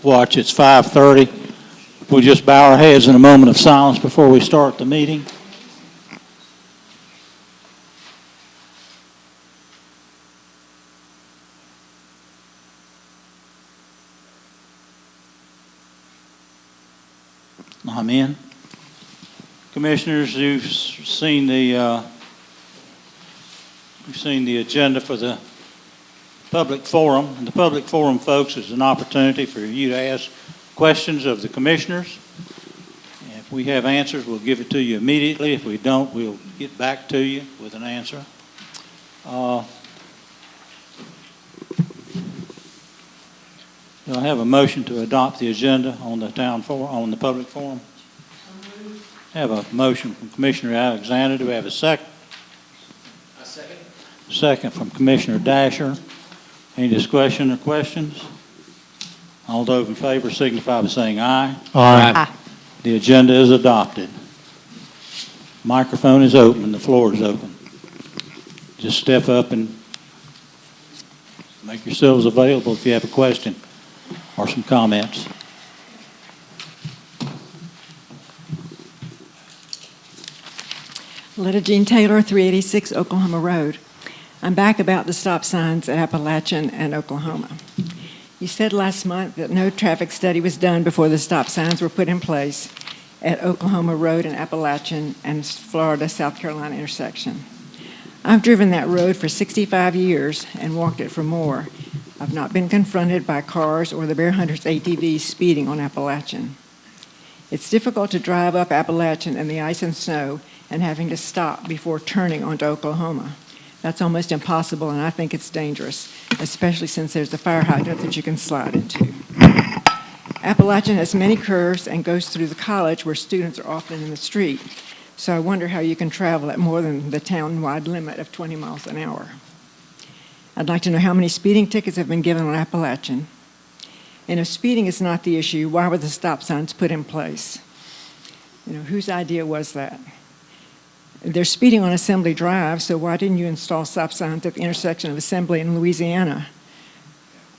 watch. It's 5:30. We'll just bow our heads in a moment of silence before we start the meeting. Amen. Commissioners, you've seen the agenda for the public forum. And the public forum, folks, is an opportunity for you to ask questions of the commissioners. If we have answers, we'll give it to you immediately. If we don't, we'll get back to you with an answer. Do I have a motion to adopt the agenda on the public forum? I have a motion from Commissioner Alexander. Do we have a second? A second. Second from Commissioner Dasher. Any discussion or questions? All those in favor signify by saying aye. Aye. The agenda is adopted. Microphone is open. The floor is open. Just step up and make yourselves available if you have a question or some comments. Letta Jean Taylor, 386 Oklahoma Road. I'm back about the stop signs at Appalachian and Oklahoma. You said last month that no traffic study was done before the stop signs were put in place at Oklahoma Road and Appalachian and Florida-South Carolina intersection. I've driven that road for 65 years and walked it for more. I've not been confronted by cars or the Bear Hunters ATVs speeding on Appalachian. It's difficult to drive up Appalachian in the ice and snow and having to stop before turning onto Oklahoma. That's almost impossible, and I think it's dangerous, especially since there's a fire hydrant that you can slide into. Appalachian has many curves and goes through the college where students are often in the street, so I wonder how you can travel at more than the town-wide limit of 20 miles an hour. I'd like to know how many speeding tickets have been given on Appalachian. And if speeding is not the issue, why were the stop signs put in place? You know, whose idea was that? They're speeding on Assembly Drive, so why didn't you install stop signs at the intersection of Assembly in Louisiana,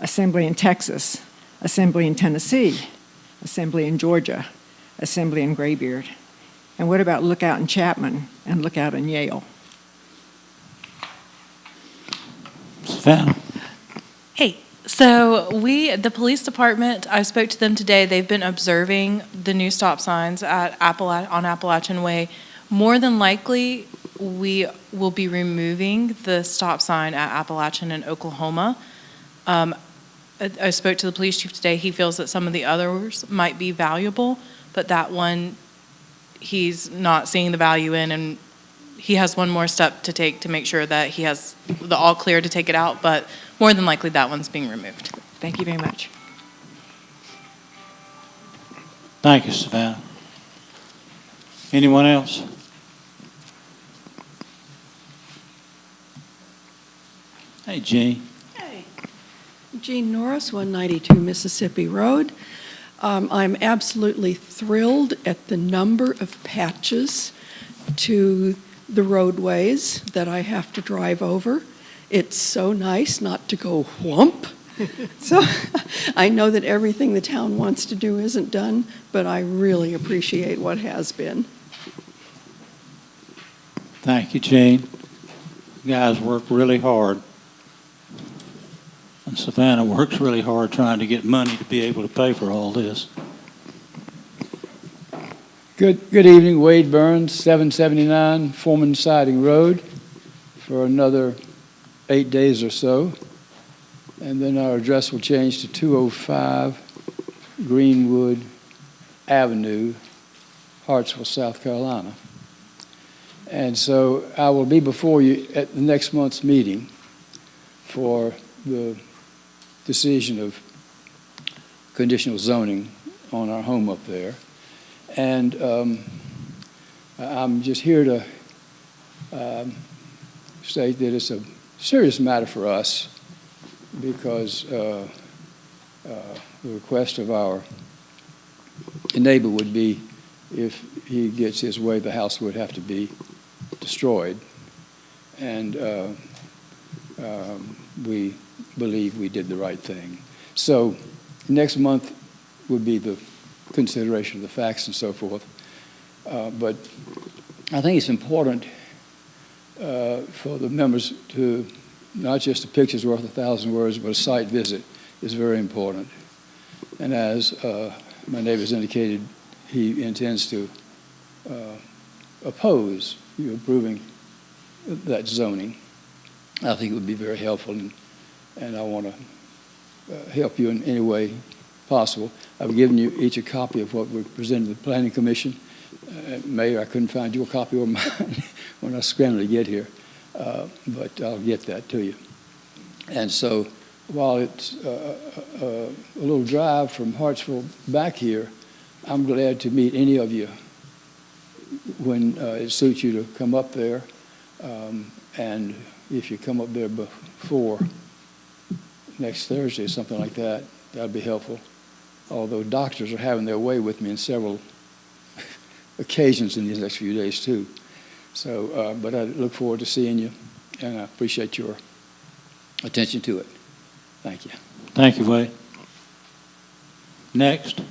Assembly in Texas, Assembly in Tennessee, Assembly in Georgia, Assembly in Graybeard? And what about Lookout in Chapman and Lookout in Yale? Savannah. Hey, so the police department, I spoke to them today. They've been observing the new stop signs at on Appalachian Way. More than likely, we will be removing the stop sign at Appalachian in Oklahoma. I spoke to the police chief today. He feels that some of the others might be valuable, but that one he's not seeing the value in, and he has one more step to take to make sure that he has the all clear to take it out, but more than likely that one's being removed. Thank you very much. Thank you, Savannah. Anyone else? Hey, Jean. Hey, Jean Norris, 192 Mississippi Road. I'm absolutely thrilled at the number of patches to the roadways that I have to drive over. It's so nice not to go whump. So I know that everything the town wants to do isn't done, but I really appreciate what has been. Thank you, Jean. You guys work really hard. And Savannah works really hard trying to get money to be able to pay for all this. Good evening, Wade Burns, 779 Foreman Siding Road, for another 8 days or so. And then our address will change to 205 Greenwood Avenue, Hartsville, South Carolina. And so I will be before you at the next month's meeting for the decision of conditional zoning on our home up there. And I'm just here to state that it's a serious matter for us because the request of our neighbor would be if he gets his way, the house would have to be destroyed. And we believe we did the right thing. So next month, would be the consideration of the facts and so forth. But I think it's important for the members to, not just a picture's worth 1,000 words, but a site visit is very important. And as my neighbor's indicated, he intends to oppose you approving that zoning. I think it would be very helpful, and I want to help you in any way possible. I've given you each a copy of what we presented to the Planning Commission. Mayor, I couldn't find your copy or mine when I scrambled to get here, but I'll get that to you. And so while it's a little drive from Hartsville back here, I'm glad to meet any of you when it suits you to come up there. And if you come up there before next Thursday or something like that, that'd be helpful. Although doctors are having their way with me in several occasions in these next few days too. So, but I look forward to seeing you, and I appreciate your attention to it. Thank you. Thank you, Wade. Next.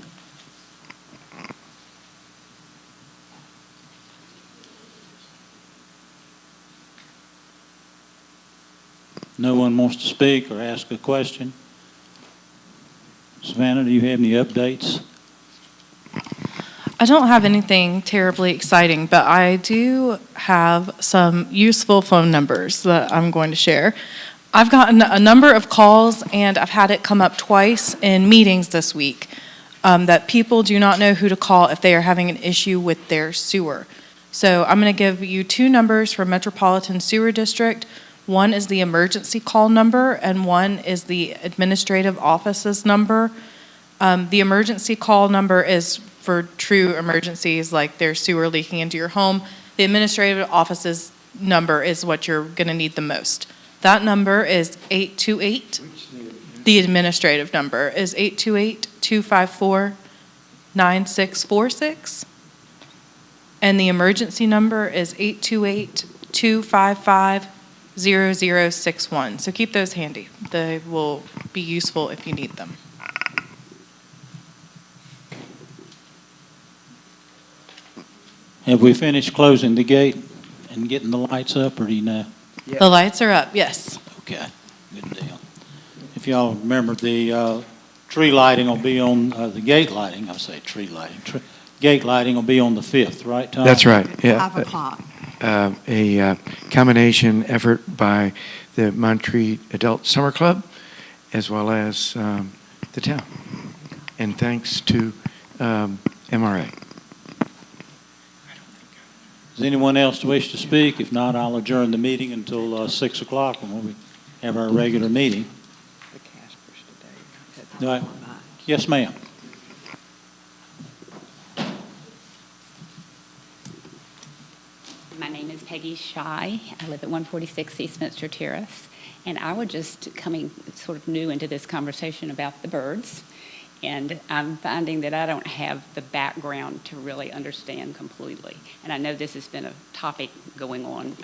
No one wants to speak or ask a question. Savannah, do you have any updates? I don't have anything terribly exciting, but I do have some useful phone numbers that I'm going to share. I've gotten a number of calls, and I've had it come up twice in meetings this week, that people do not know who to call if they are having an issue with their sewer. So I'm going to give you two numbers for Metropolitan Sewer District. One is the emergency call number, and one is the administrative office's number. The emergency call number is for true emergencies, like there's sewer leaking into your home. The administrative office's number is what you're going to need the most. That number is 828. The administrative number is 828-254-9646. And the emergency number is 828-255-0061. So keep those handy. They will be useful if you need them. Have we finished closing the gate and getting the lights up, or do you know? Yeah. The lights are up, yes. Okay, good deal. If y'all remember, the tree lighting will be on, the gate lighting, I say tree lighting, gate lighting will be on the 5th, right, Tom? That's right, yeah. 5 o'clock. A combination effort by the Montreat Adult Summer Club as well as the town. And thanks to MRA. Does anyone else wish to speak? If not, I'll adjourn the meeting until 6 o'clock when we have our regular meeting. The Caspers today. Do I- Yes, ma'am. My name is Peggy Shy. I live at 146 Eastminster Terrace, and I was just coming sort of new into this conversation about the birds, and I'm finding that I don't have the background to really understand completely. And I know this has been a topic going on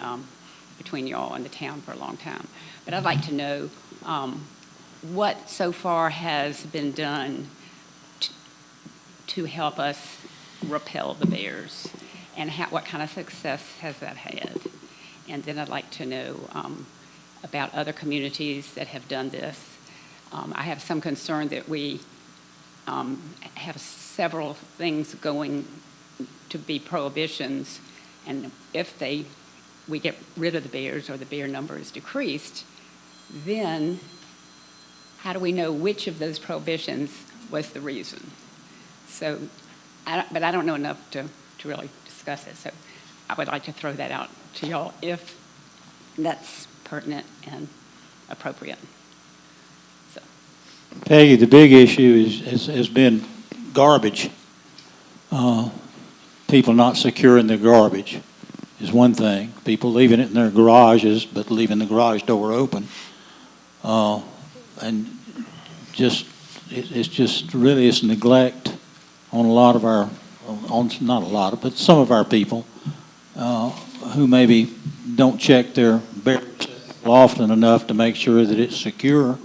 between y'all and the town for a long time, but I'd like to know what so far has been done to help us repel the bears, and what kind of success has that had? And then I'd like to know about other communities that have done this. I have some concern that we have several things going to be prohibitions, and if we get rid of the bears or the bear number is decreased, then how do we know which of those prohibitions was the reason? So, but I don't know enough to really discuss it, so I would like to throw that out to y'all if that's pertinent and appropriate. So. Peggy, the big issue has been garbage. People not securing their garbage is one thing. People leaving it in their garages, but leaving the garage door open. And it's just really it's neglect on a lot of our, not a lot of, but some of our people who maybe don't check their barrels often enough to make sure that it's secure.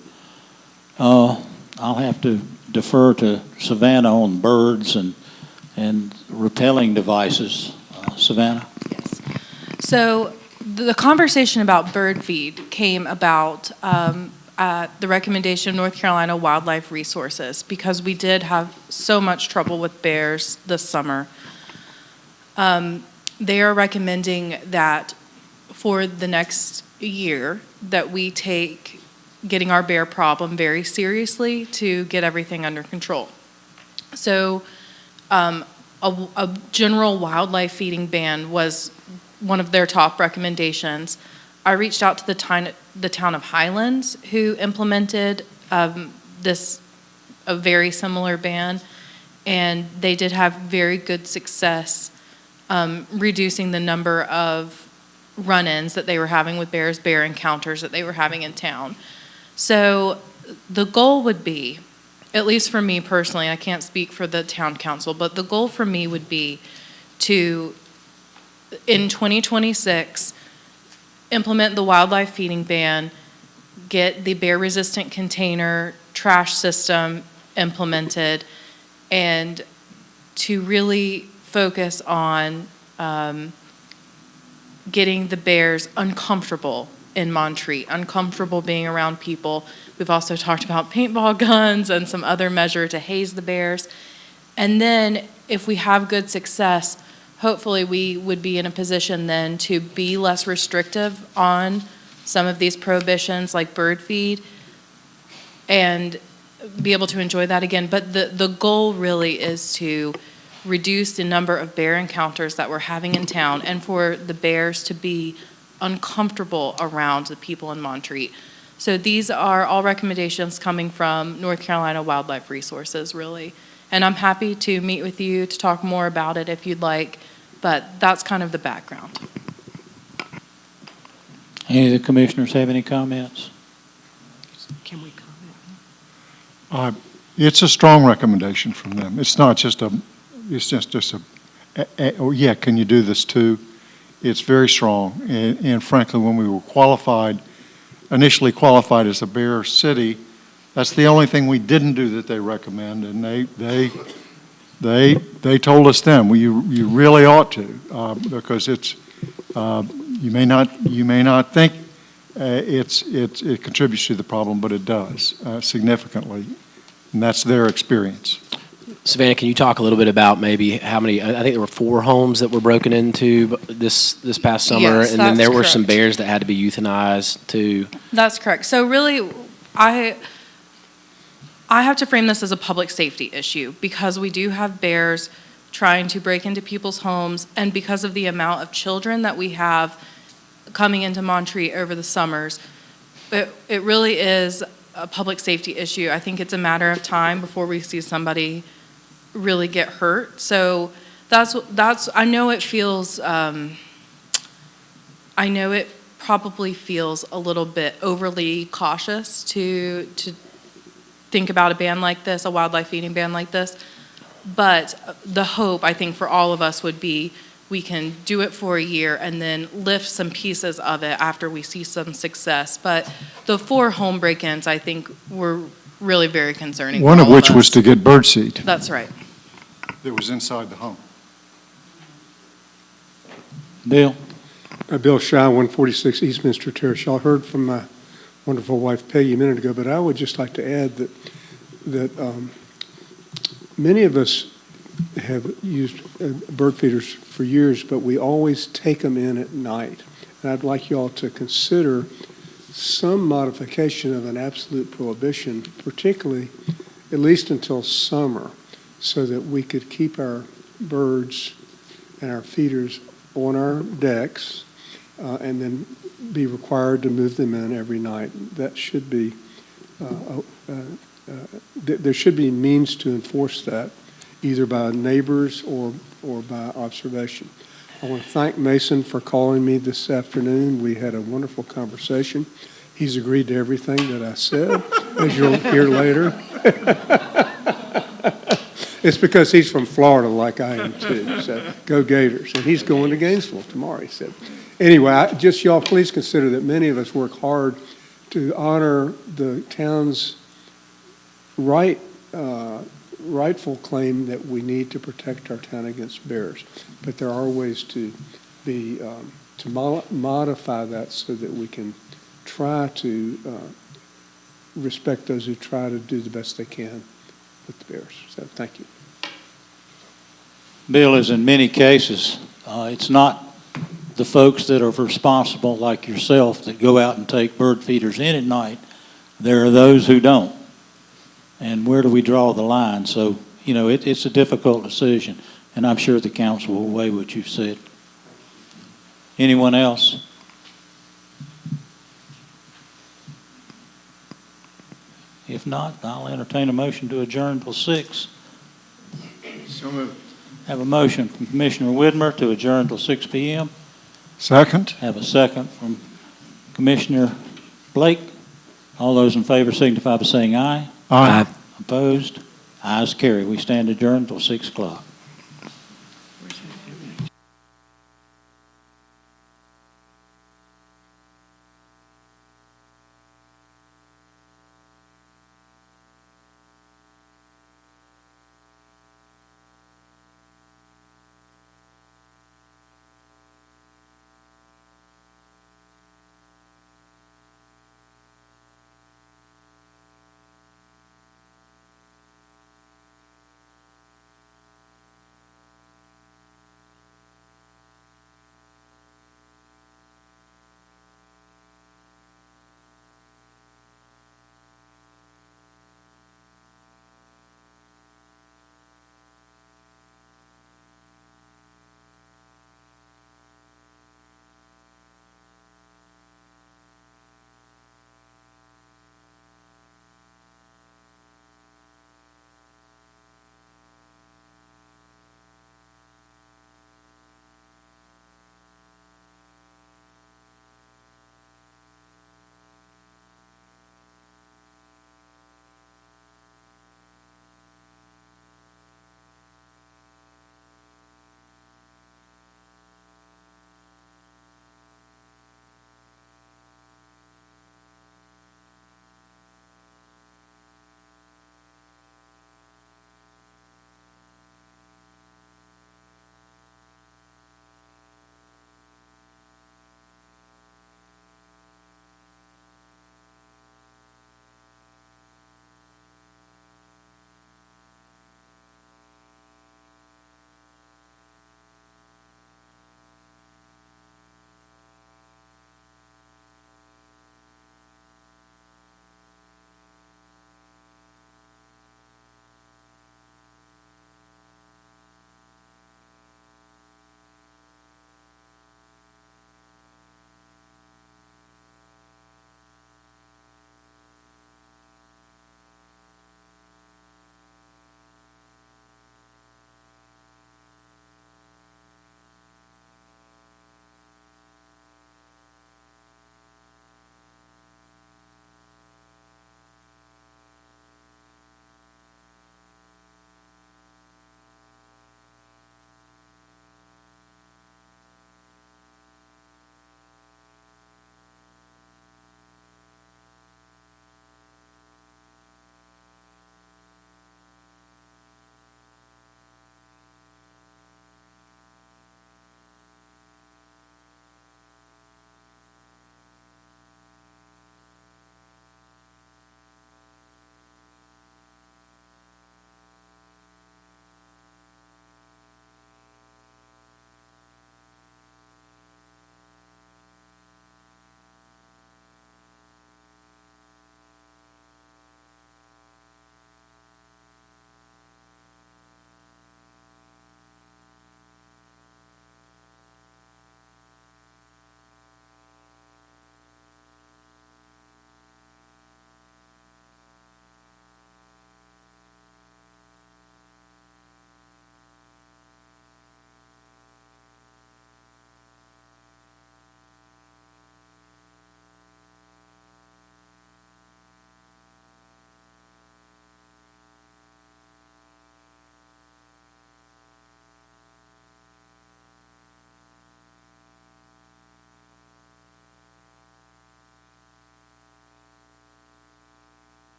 I'll have to defer to Savannah on birds and repelling devices. Savannah? Yes. So the conversation about bird feed came about at the recommendation of North Carolina Wildlife Resources, because we did have so much trouble with bears this summer. They are recommending that for the next year that we take getting our bear problem very seriously to get everything under control. So a general wildlife feeding ban was one of their top recommendations. I reached out to the town of Highlands, who implemented a very similar ban, and they did have very good success reducing the number of run-ins that they were having with bears, bear encounters that they were having in town. So the goal would be, at least for me personally, I can't speak for the town council, but the goal for me would be to, in 2026, implement the wildlife feeding ban, get the bear-resistant container trash system implemented, and to really focus on getting the bears uncomfortable in Montreat, uncomfortable being around people. We've also talked about paintball guns and some other measure to haze the bears. And then if we have good success, hopefully we would be in a position then to be less restrictive on some of these prohibitions like bird feed and be able to enjoy that again. But the goal really is to reduce the number of bear encounters that we're having in town and for the bears to be uncomfortable around the people in Montreat. So these are all recommendations coming from North Carolina Wildlife Resources, really. And I'm happy to meet with you to talk more about it if you'd like, but that's kind of the background. Any of the commissioners have any comments? Can we comment? It's a strong recommendation from them. It's not just it's just oh yeah, can you do this too? It's very strong. And frankly, when we were initially qualified as a bear city, that's the only thing we didn't do that they recommend. And they told us then, well, you really ought to, because it's, you may not think it contributes to the problem, but it does significantly. And that's their experience. Savannah, can you talk a little bit about maybe how many, I think there were 4 homes that were broken into this past summer, Yes, and then there that's were some correct. bears that had to be euthanized too. That's correct. So really, I have to frame this as a public safety issue because we do have bears trying to break into people's homes, and because of the amount of children that we have coming into Montreat over the summers, it really is a public safety issue. I think it's a matter of time before we see somebody really get hurt. So that's I know it feels I know it probably feels a little bit overly cautious to think about a ban like this, a wildlife feeding ban like this. But the hope, I think, for all of us would be we can do it for a year and then lift some pieces of it after we see some success. But the 4 home break-ins, I think, were really very concerning. One for of all which was us. to get birdseed That's right. that was inside the home. Bill? Bill Shaw, 146 Eastminster Terrace. Y'all heard from my wonderful wife Peggy a minute ago, but I would just like to add that many of us have used bird feeders for years, but we always take them in at night. And I'd like y'all to consider some modification of an absolute prohibition, particularly at least until summer, so that we could keep our birds and our feeders on our decks and then be required to move them in every night. That should be, there should be means to enforce that, either by neighbors or by observation. I want to thank Mason for calling me this afternoon. We had a wonderful conversation. He's agreed to everything that I said, as you'll hear later. It's because he's from Florida like I am too, so go Gators. And he's going to Gainesville tomorrow, he said. Anyway, just y'all please consider that many of us work hard to honor the town's right rightful claim that we need to protect our town against bears, but there are ways to be, modify that so that we can try to respect those who try to do the best they can with the bears. So, thank you. Bill, as in many cases, it's not the folks that are responsible, like yourself, that go out and take bird feeders in at night. There are those who don't. And where do we draw the line? So, you know, it's a difficult decision, and I'm sure the council will weigh what you've said. Anyone else? If not, I'll entertain a motion to adjourn till 6. So moved. Have a motion from Commissioner Widmer to adjourn till 6 p.m. Second? Have a second from Commissioner Blake. All those in favor signify by saying aye. Aye. Opposed? Ayes carry. We stand adjourned till 6 o'clock.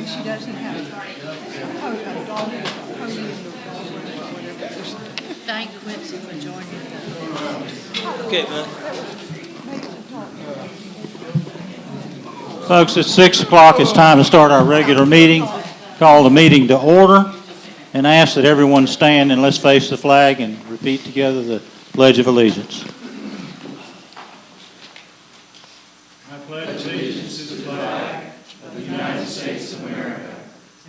she doesn't have a dog in the podium. Thank Quincy for joining us. Okay, man. Folks, it's 6 o'clock. It's time to start our regular meeting. Call the meeting to order and ask that everyone stand and let's face the flag and repeat together the Pledge of Allegiance. I pledge allegiance to the flag of the United States of America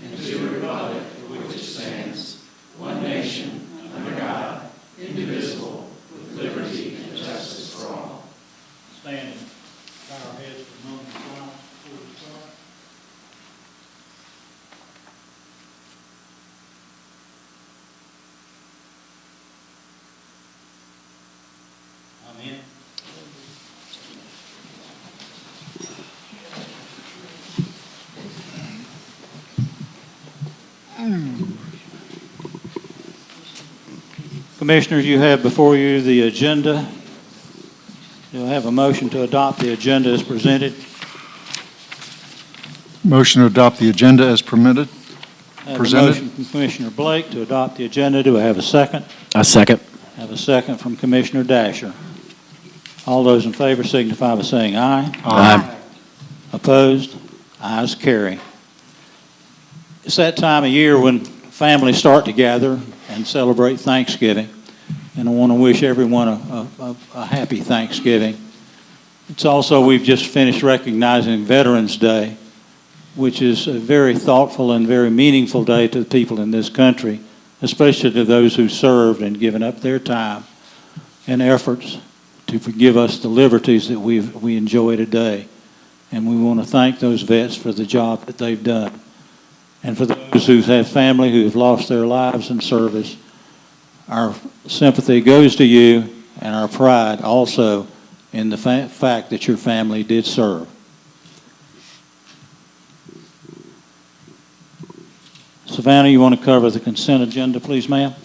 and to the republic for which it stands, one nation, under God, indivisible, with liberty and justice for all. Stand and bow our heads for a moment of silence before we start. Amen. Commissioners, you have before you the agenda. You'll have a motion to adopt the agenda as presented. Motion to adopt the agenda as permitted. I have Presented. a motion from Commissioner Blake to adopt the agenda. Do I have a second? A second. I have a second from Commissioner Dasher. All those in favor signify by saying aye. Aye. Opposed? Ayes carry. It's that time of year when families start to gather and celebrate Thanksgiving, and I want to wish everyone a happy Thanksgiving. It's also, we've just finished recognizing Veterans Day, which is a very thoughtful and very meaningful day to the people in this country, especially to those who served and given up their time and efforts to give us the liberties that we enjoy today. And we want to thank those vets for the job that they've done. And for those who have family who have lost their lives in service, our sympathy goes to you and our pride also in the fact that your family did serve. Savannah, you want to cover the consent agenda, please, ma'am?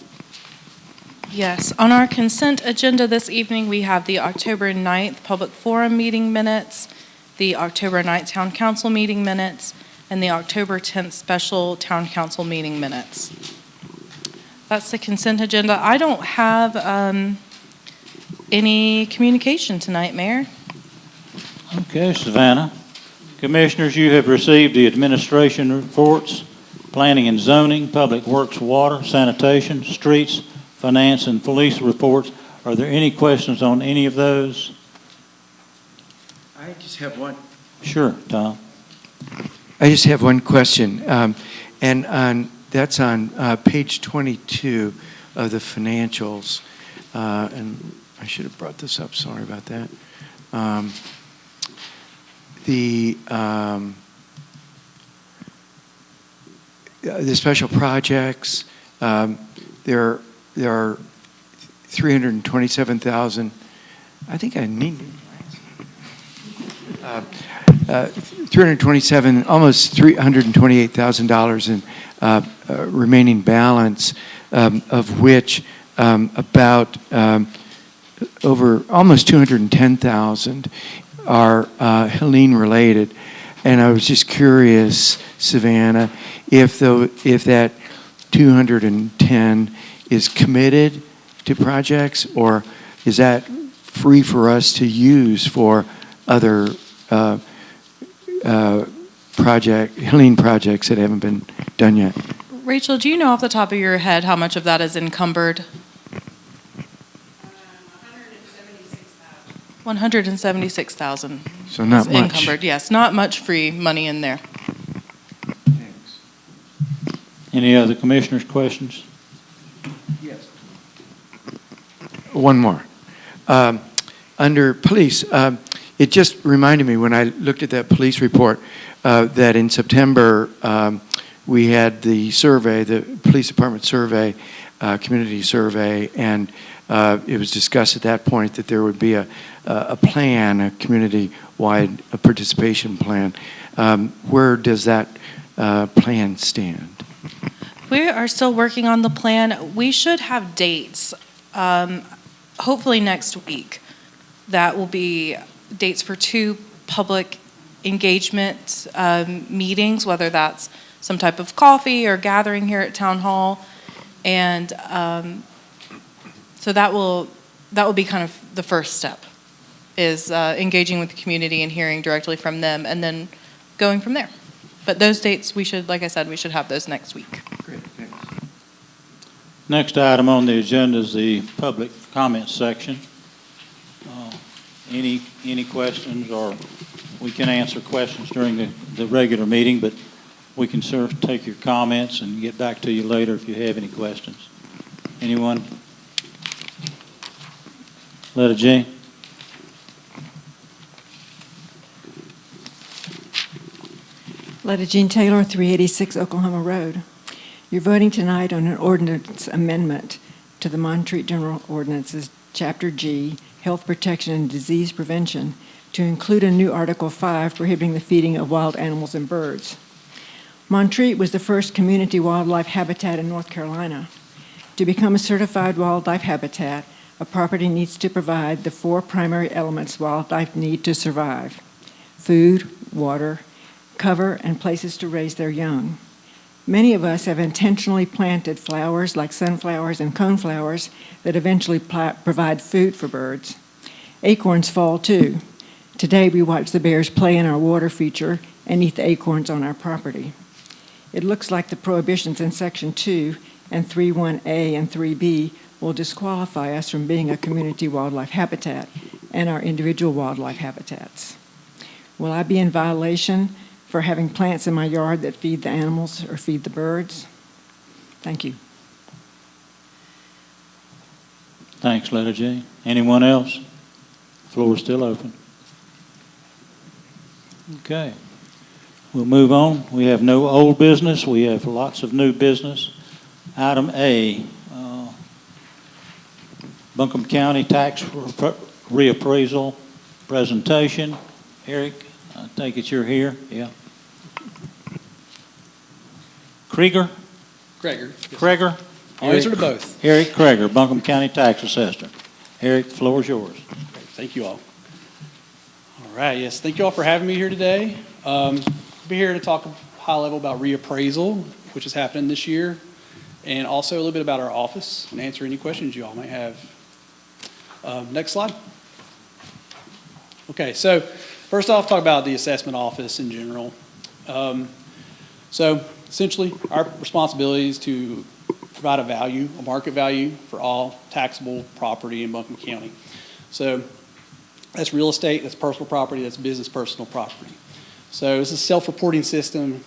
Yes, on our consent agenda this evening, we have the October 9th Public Forum meeting minutes, the October 9th Town Council meeting minutes, and the October 10th Special Town Council meeting minutes. That's the consent agenda. I don't have any communication tonight, Mayor. Okay, Savannah. Commissioners, you have received the administration reports, planning and zoning, public works, water, sanitation, streets, finance, and police reports. Are there any questions on any of those? I just have one. Sure, Tom. I just have one question, and that's on page 22 of the financials, and I should have brought this up, sorry about that. The special projects, there are 327,000, I think I need 327, almost $328,000 in remaining balance, of which about over almost 210,000 are Helene related. And I was just curious, Savannah, if that 210 is committed to projects, or is that free for us to use for other Helene projects that haven't been done yet? Rachel, do you know off the top of your head how much of that is encumbered? 176,000. So not is much. Encumbered, yes. Not much free money in there. Thanks. Any other commissioners' questions? Yes. One more. Under police, it just reminded me when I looked at that police report that in September we had the survey, the police department survey, community survey, and it was discussed at that point that there would be a plan, a community-wide participation plan. Where does that plan stand? We are still working on the plan. We should have dates, hopefully next week. That will be dates for 2 public engagement meetings, whether that's some type of coffee or gathering here at Town Hall. And so that will be kind of the first step, is engaging with the community and hearing directly from them, and then going from there. But those dates, like I said, we should have those next week. Great, thanks. Next item on the agenda is the public comment section. Any questions, or we can answer questions during the regular meeting, but we can take your comments and get back to you later if you have any questions. Anyone? Letta Jean? Letta Jean Taylor, 386 Oklahoma Road. You're voting tonight on an ordinance amendment to the Montreat General Ordinances, Chapter G, Health Protection and Disease Prevention, to include a new Article 5 prohibiting the feeding of wild animals and birds. Montreat was the first community wildlife habitat in North Carolina. To become a certified wildlife habitat, a property needs to provide the 4 primary elements wildlife need to survive: food, water, cover, and places to raise their young. Many of us have intentionally planted flowers like sunflowers and coneflowers that eventually provide food for birds. Acorns fall too. Today we watch the bears play in our water feature and eat the acorns on our property. It looks like the prohibitions in Section 2 and 3.1a and 3b will disqualify us from being a community wildlife habitat and our individual wildlife habitats. Will I be in violation for having plants in my yard that feed the animals or feed the birds? Thank you. Thanks, Letta Jean. Anyone else? Floor is still open. Okay. We'll move on. We have no old business. We have lots of new business. Item A, Buncombe County tax reappraisal presentation. Eric, I take it you're here? Yeah. Kreger? Kreger. Kreger? I'll answer to both. Eric Kreger, Buncombe County Tax Assessor. Eric, the floor is yours. Great. Thank you all. All right, yes, thank you all for having me here today. I'll be here to talk high level about reappraisal, which is happening this year, and also a little bit about our office and answer any questions you all might have. Next slide. Okay, so first off, talk about the assessment office in general. So essentially, our responsibility is to provide a market value for all taxable property in Buncombe County. So that's real estate, that's personal property, that's business personal property. So it's a self-reporting system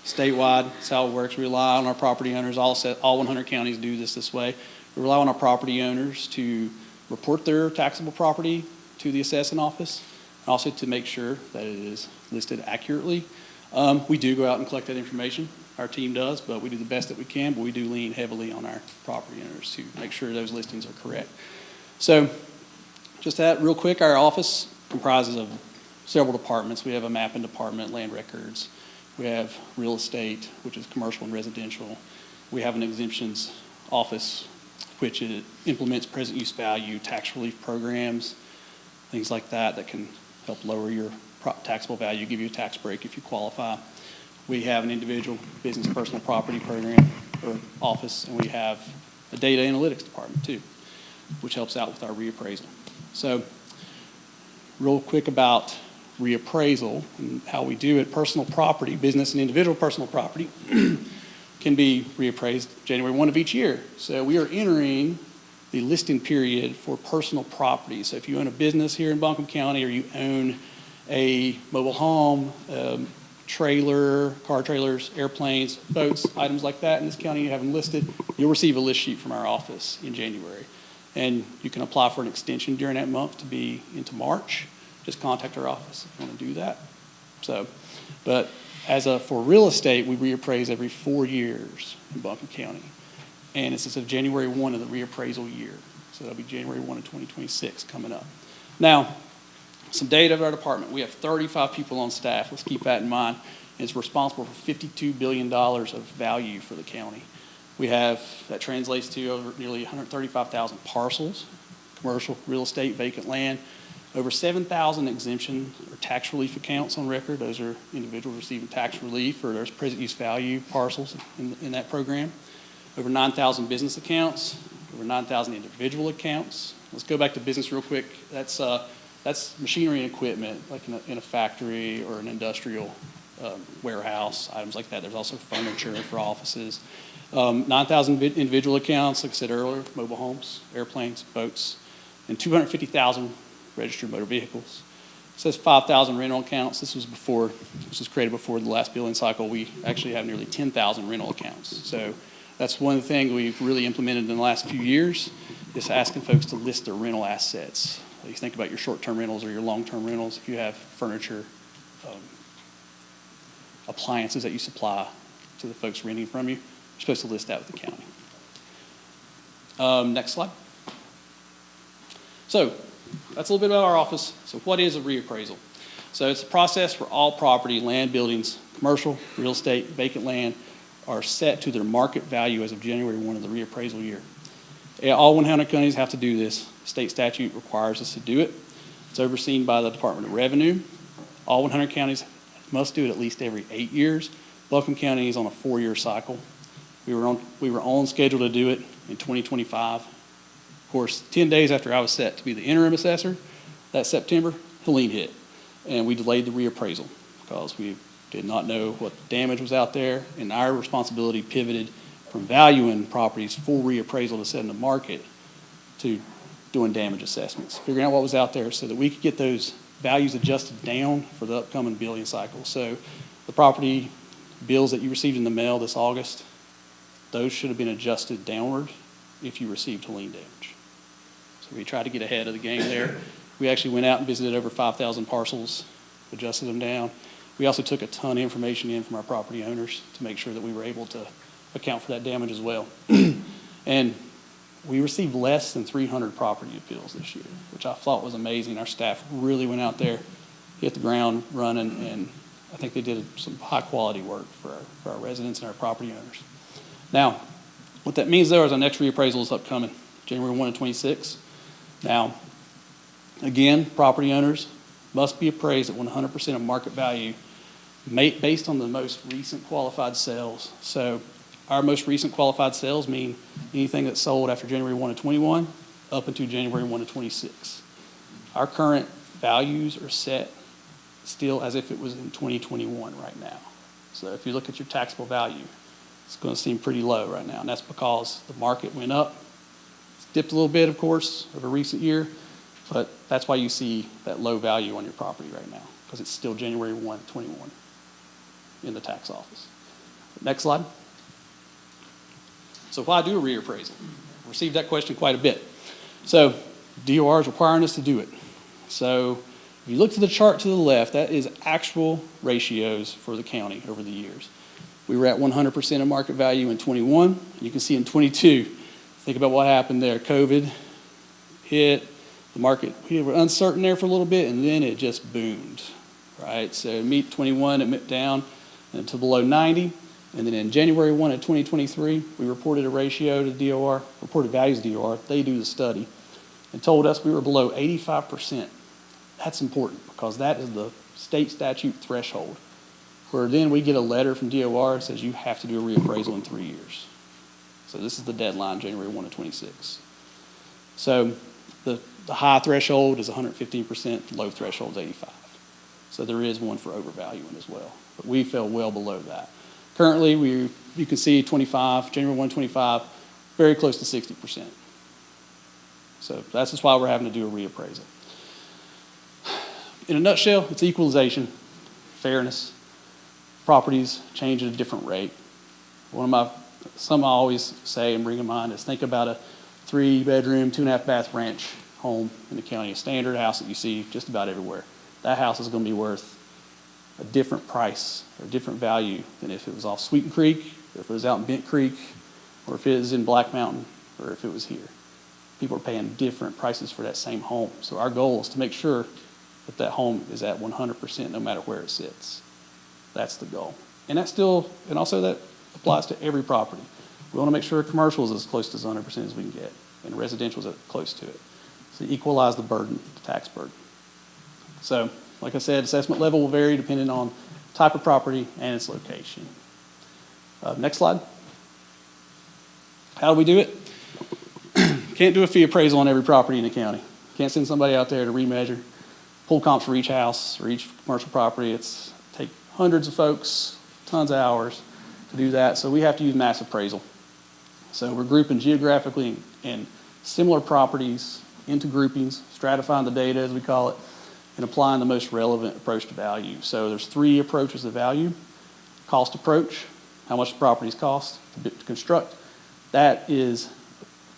statewide. That's how it works. We rely on our property owners. All 100 counties do this way. We rely on our property owners to report their taxable property to the assessing office, and also to make sure that it is listed accurately. We do go out and collect that information. Our team does, but we do the best that we can, but we do lean heavily on our property owners to make sure those listings are correct. So just that real quick, our office comprises of several departments. We have a mapping department, land records. We have real estate, which is commercial and residential. We have an exemptions office, which implements present use value, tax relief programs, things like that can help lower your taxable value, give you a tax break if you qualify. We have an individual business personal property program or office, and we have a data analytics department too, which helps out with our reappraisal. So real quick about reappraisal and how we do it. Personal property, business and individual personal property can be reappraised January 1 of each year. So we are entering the listing period for personal property. So if you own a business here in Buncombe County, or you own a mobile home, trailer, car trailers, airplanes, boats, items like that in this county, you have them listed, you'll receive a list sheet from our office in January. And you can apply for an extension during that month to be into March. Just contact our office if you want to do that. So, but for real estate, we reappraise every 4 years in Buncombe County. And it's as of January 1 of the reappraisal year. So that'll be January 1 of 2026 coming up. Now, some data of our department. We have 35 people on staff. Let's keep that in mind. And it's responsible for $52 billion of value for the county. That translates to over nearly 135,000 parcels, commercial, real estate, vacant land. Over 7,000 exemption or tax relief accounts on record. Those are individuals receiving tax relief or there's present use value parcels in that program. Over 9,000 business accounts, over 9,000 individual accounts. Let's go back to business real quick. That's machinery and equipment, like in a factory or an industrial warehouse, items like that. There's also furniture for offices. 9,000 individual accounts, like I said earlier, mobile homes, airplanes, boats, and 250,000 registered motor vehicles. It says 5,000 rental accounts. This was created before the last billing cycle. We actually have nearly 10,000 rental accounts. So that's one thing we've really implemented in the last few years, is asking folks to list their rental assets. You think about your short-term rentals or your long-term rentals. If you have furniture, appliances that you supply to the folks renting from you, you're supposed to list that with the county. Next slide. So that's a little bit about our office. So what is a reappraisal? So it's a process where all property, land, buildings, commercial, real estate, vacant land are set to their market value as of January 1 of the reappraisal year. All 100 counties have to do this. State statute requires us to do it. It's overseen by the Department of Revenue. All 100 counties must do it at least every 8 years. Buncombe County is on a 4-year cycle. We were on schedule to do it in 2025. Of course, 10 days after I was set to be the interim assessor, that September, Helene hit. And we delayed the reappraisal because we did not know what damage was out there, and our responsibility pivoted from valuing properties full reappraisal to set in the market to doing damage assessments, figuring out what was out there so that we could get those values adjusted down for the upcoming billing cycle. So the property bills that you received in the mail this August, those should have been adjusted downward if you received Helene damage. So we tried to get ahead of the game there. We actually went out and visited over 5,000 parcels, adjusted them down. We also took a ton of information in from our property owners to make sure that we were able to account for that damage as well. And we received less than 300 property appeals this year, which I thought was amazing. Our staff really went out there, hit the ground running, and I think they did some high-quality work for our residents and our property owners. Now, what that means, though, is our next reappraisal is upcoming, January 1 of 26. Now, again, property owners must be appraised at 100% of market value based on the most recent qualified sales. So our most recent qualified sales mean anything that's sold after January 1 of 21 up until January 1 of 26. Our current values are set still as if it was in 2021 right now. So if you look at your taxable value, it's going to seem pretty low right now, and that's because the market went up. It's dipped a little bit, of course, over recent year, but that's why you see that low value on your property right now, because it's still January 1, 21 in the tax office. Next slide. So why do a reappraisal? I received that question quite a bit. So DOR is requiring us to do it. So if you look to the chart to the left, that is actual ratios for the county over the years. We were at 100% of market value in 21. You can see in 22, think about what happened there. COVID hit, the market, we were uncertain there for a little bit, and then it just boomed, right? So meet 21, it went down to below 90. And then in January 1 of 2023, we reported a ratio to DOR, reported values to DOR. They do the study and told us we were below 85%. That's important because that is the state statute threshold, where then we get a letter from DOR that says you have to do a reappraisal in 3 years. So this is the deadline, January 1 of 26. So the high threshold is 115%, the low threshold is 85. So there is one for overvaluing as well, but we fell well below that. Currently, you can see January 1, 25, very close to 60%. So that's just why we're having to do a reappraisal. In a nutshell, it's equalization, fairness. Properties change at a different rate. Some I always say and bring in mind is think about a 3-bedroom, 2.5-bath ranch home in the county, a standard house that you see just about everywhere. That house is going to be worth a different price or a different value than if it was off Sweeten Creek, or if it was out in Bent Creek, or if it was in Black Mountain, or if it was here. People are paying different prices for that same home. So our goal is to make sure that that home is at 100% no matter where it sits. That's the goal. And also that applies to every property. We want to make sure commercial is as close to 100% as we can get, and residential is close to it. So equalize the burden, the tax burden. So, like I said, assessment level will vary depending on type of property and its location. Next slide. How do we do it? Can't do a fee appraisal on every property in the county. Can't send somebody out there to remeasure, pull comps for each house or each commercial property. It's take hundreds of folks, tons of hours to do that. So we have to use mass appraisal. So we're grouping geographically and similar properties into groupings, stratifying the data as we call it, and applying the most relevant approach to value. So there's 3 approaches to value. Cost approach, how much the properties cost to construct. That is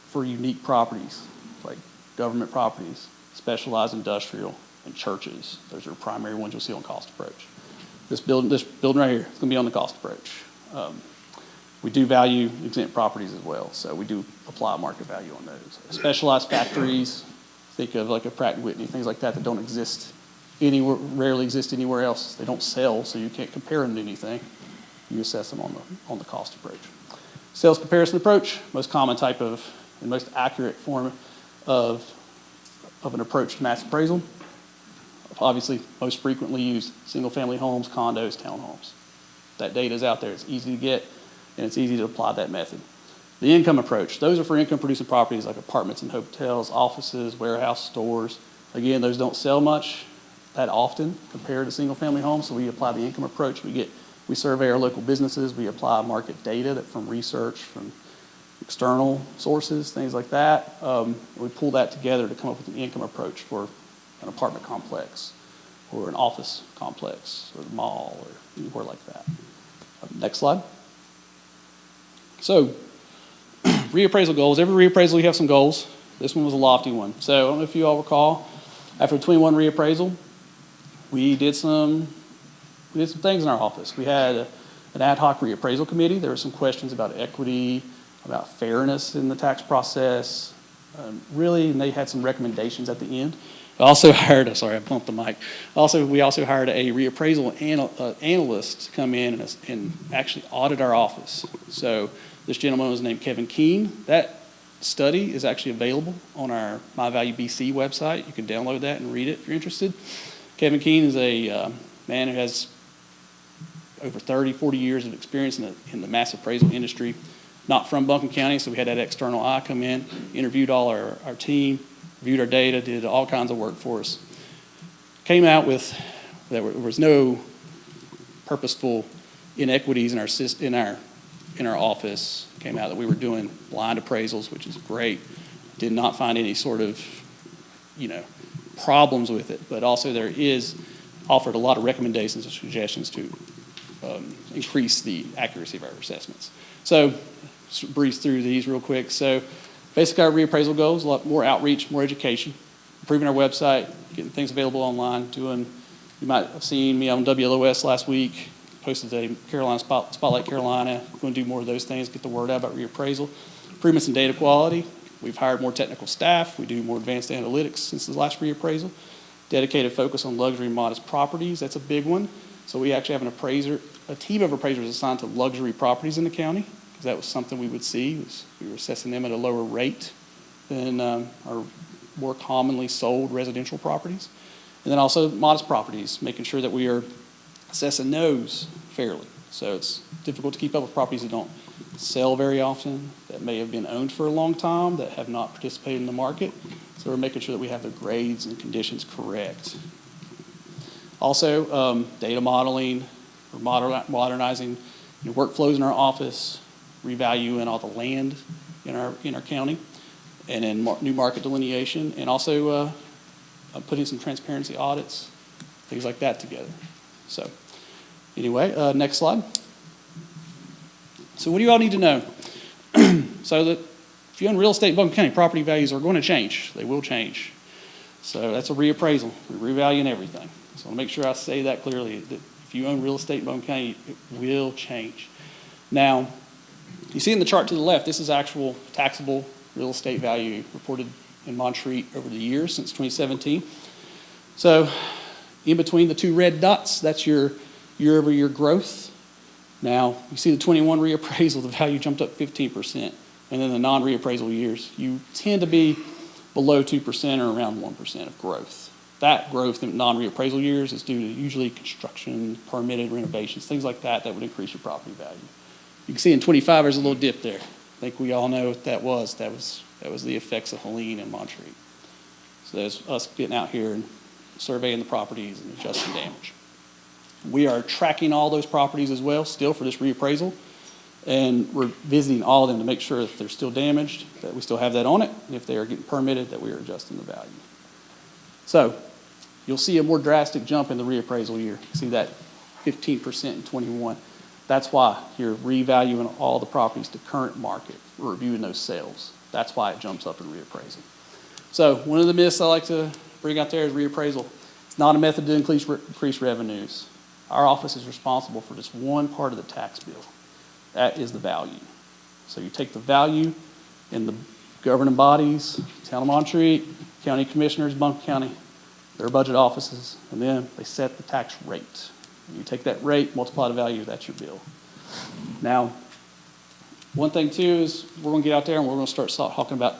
for unique properties, like government properties, specialized industrial, and churches. Those are the primary ones you'll see on cost approach. This building right here, it's gonna be on the cost approach. We do value exempt properties as well, so we do apply market value on those. Specialized factories, think of like a Pratt & Whitney, things like that don't exist anywhere, rarely exist anywhere else. They don't sell, so you can't compare them to anything. You assess them on the cost approach. Sales comparison approach, most common type of and most accurate form of an approach to mass appraisal. Obviously, most frequently used single-family homes, condos, townhomes. That data is out there. It's easy to get, and it's easy to apply that method. The income approach, those are for income-producing properties like apartments and hotels, offices, warehouse, stores. Again, those don't sell much that often compared to single-family homes, so we apply the income approach. We survey our local businesses. We apply market data from research, from external sources, things like that. We pull that together to come up with an income approach for an apartment complex or an office complex or a mall or anywhere like that. Next slide. So, reappraisal goals. Every reappraisal, you have some goals. This one was a lofty one. So, I don't know if you all recall, after the 21 reappraisal, we did some things in our office. We had an ad hoc reappraisal committee. There were some questions about equity, about fairness in the tax process. Really, and they had some recommendations at the end. We also hired, sorry, I bumped the mic. We also hired a reappraisal analyst to come in and actually audit our office. So this gentleman was named Kevin Keene. That study is actually available on our MyValueBC website. You can download that and read it if you're interested. Kevin Keene is a man who has over 30, 40 years of experience in the mass appraisal industry. Not from Buncombe County, so we had that external eye come in, interviewed all our team, reviewed our data, did all kinds of work for us. Came out with, there was no purposeful inequities in our office. Came out that we were doing blind appraisals, which is great. Did not find any sort of, problems with it, but also there is offered a lot of recommendations and suggestions to increase the accuracy of our assessments. So, breeze through these real quick. So, basically our reappraisal goals, a lot more outreach, more education, improving our website, getting things available online, you might have seen me on WLOS last week, posted a Spotlight Carolina, going to do more of those things, get the word out about reappraisal. Improvements in data quality, we've hired more technical staff, we do more advanced analytics since the last reappraisal. Dedicated focus on luxury and modest properties, that's a big one. So we actually have a team of appraisers assigned to luxury properties in the county, because that was something we would see. We were assessing them at a lower rate than our more commonly sold residential properties. And then also modest properties, making sure that we are assessing those fairly. So it's difficult to keep up with properties that don't sell very often, that may have been owned for a long time, that have not participated in the market. So we're making sure that we have the grades and conditions correct. Also, data modeling, we're modernizing workflows in our office, revaluing all the land in our county, and then new market delineation, and also putting some transparency audits, things like that together. So anyway, next slide. So what do you all need to know? So that if you own real estate in Buncombe County, property values are going to change. They will change. So that's a reappraisal. We're revaluing everything. So I'll make sure I say that clearly, that if you own real estate in Buncombe County, it will change. Now, you see in the chart to the left, this is actual taxable real estate value reported in Montreat over the years since 2017. So in between the two red dots, that's your year-over-year growth. Now, you see the 21 reappraisal, the value jumped up 15%. And then the non-reappraisal years, you tend to be below 2% or around 1% of growth. that growth in non-reappraisal years is due to usually construction, permitted renovations, things like that would increase your property value. You can see in 25, there's a little dip there. I think we all know what that was. That was the effects of Helene and Montreat. So that's us getting out here and surveying the properties and adjusting damage. We are tracking all those properties as well, still for this reappraisal. And we're visiting all of them to make sure if they're still damaged, that we still have that on it. And if they are getting permitted, that we are adjusting the value. So you'll see a more drastic jump in the reappraisal year. See that 15% in 21. That's why you're revaluing all the properties to current market. We're reviewing those sales. That's why it jumps up in reappraisal. So one of the myths I like to bring out there is reappraisal. It's not a method to increase revenues. Our office is responsible for just one part of the tax bill. That is the value. So you take the value in the governing bodies, Town of Montreat, county commissioners, Buncombe County, their budget offices, and then they set the tax rate. You take that rate, multiply the value, that's your bill. Now, one thing too is we're going to get out there and we're going to start talking about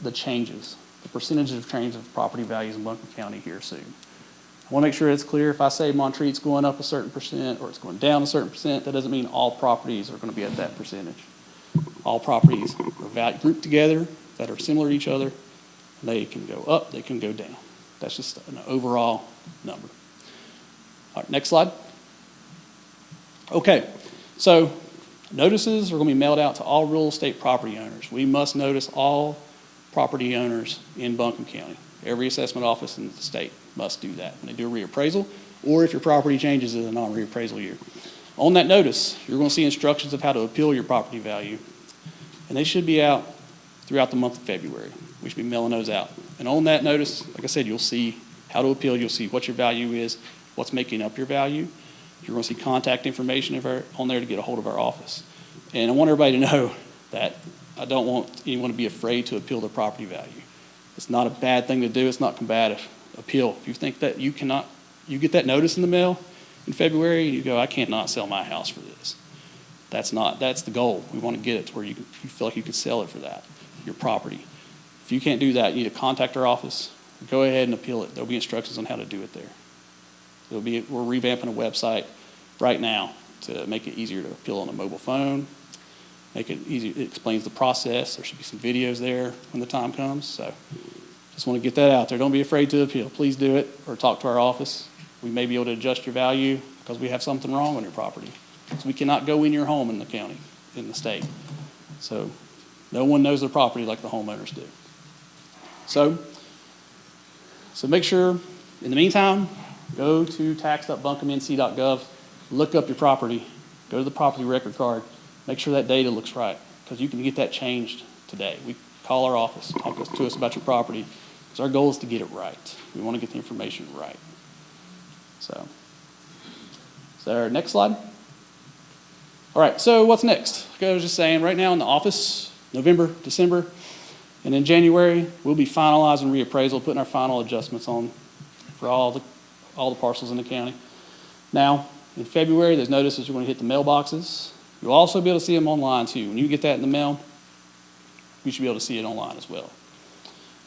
the changes, the percentage of change of property values in Buncombe County here soon. I want to make sure it's clear. If I say Montreat's going up a certain percent or it's going down a certain percent, that doesn't mean all properties are going to be at that percentage. All properties are grouped together that are similar to each other. They can go up, they can go down. That's just an overall number. All right, next slide. Okay, so notices are going to be mailed out to all real estate property owners. We must notice all property owners in Buncombe County. Every assessment office in the state must do that when they do a reappraisal, or if your property changes in a non-reappraisal year. On that notice, you're going to see instructions of how to appeal your property value, and they should be out throughout the month of February. We should be mailing those out. And on that notice, like I said, you'll see how to appeal. You'll see what your value is, what's making up your value. You're going to see contact information on there to get a hold of our office. And I want everybody to know that I don't want anyone to be afraid to appeal their property value. It's not a bad thing to do. It's not combative. Appeal. If you think that you get that notice in the mail in February, you go, I can't not sell my house for this. That's the goal. We want to get it to where you feel like you can sell it for that, your property. If you can't do that, you need to contact our office. Go ahead and appeal it. There'll be instructions on how to do it there. We're revamping a website right now to make it easier to appeal on a mobile phone, make it easy. It explains the process. There should be some videos there when the time comes. So just want to get that out there. Don't be afraid to appeal. Please do it or talk to our office. We may be able to adjust your value because we have something wrong on your property. So we cannot go in your home in the county, in the state. So no one knows their property like the homeowners do. So make sure, in the meantime, go to tax.buncombenc.gov, look up your property, go to the property record card, make sure that data looks right, because you can get that changed today. We call our office, talk to us about your property, because our goal is to get it right. We want to get the information right. So our next slide. All right, so what's next? Like I was just saying, right now in the office, November, December, and in January, we'll be finalizing reappraisal, putting our final adjustments on for all the parcels in the county. Now, in February, those notices are going to hit the mailboxes. You'll also be able to see them online too. When you get that in the mail, you should be able to see it online as well.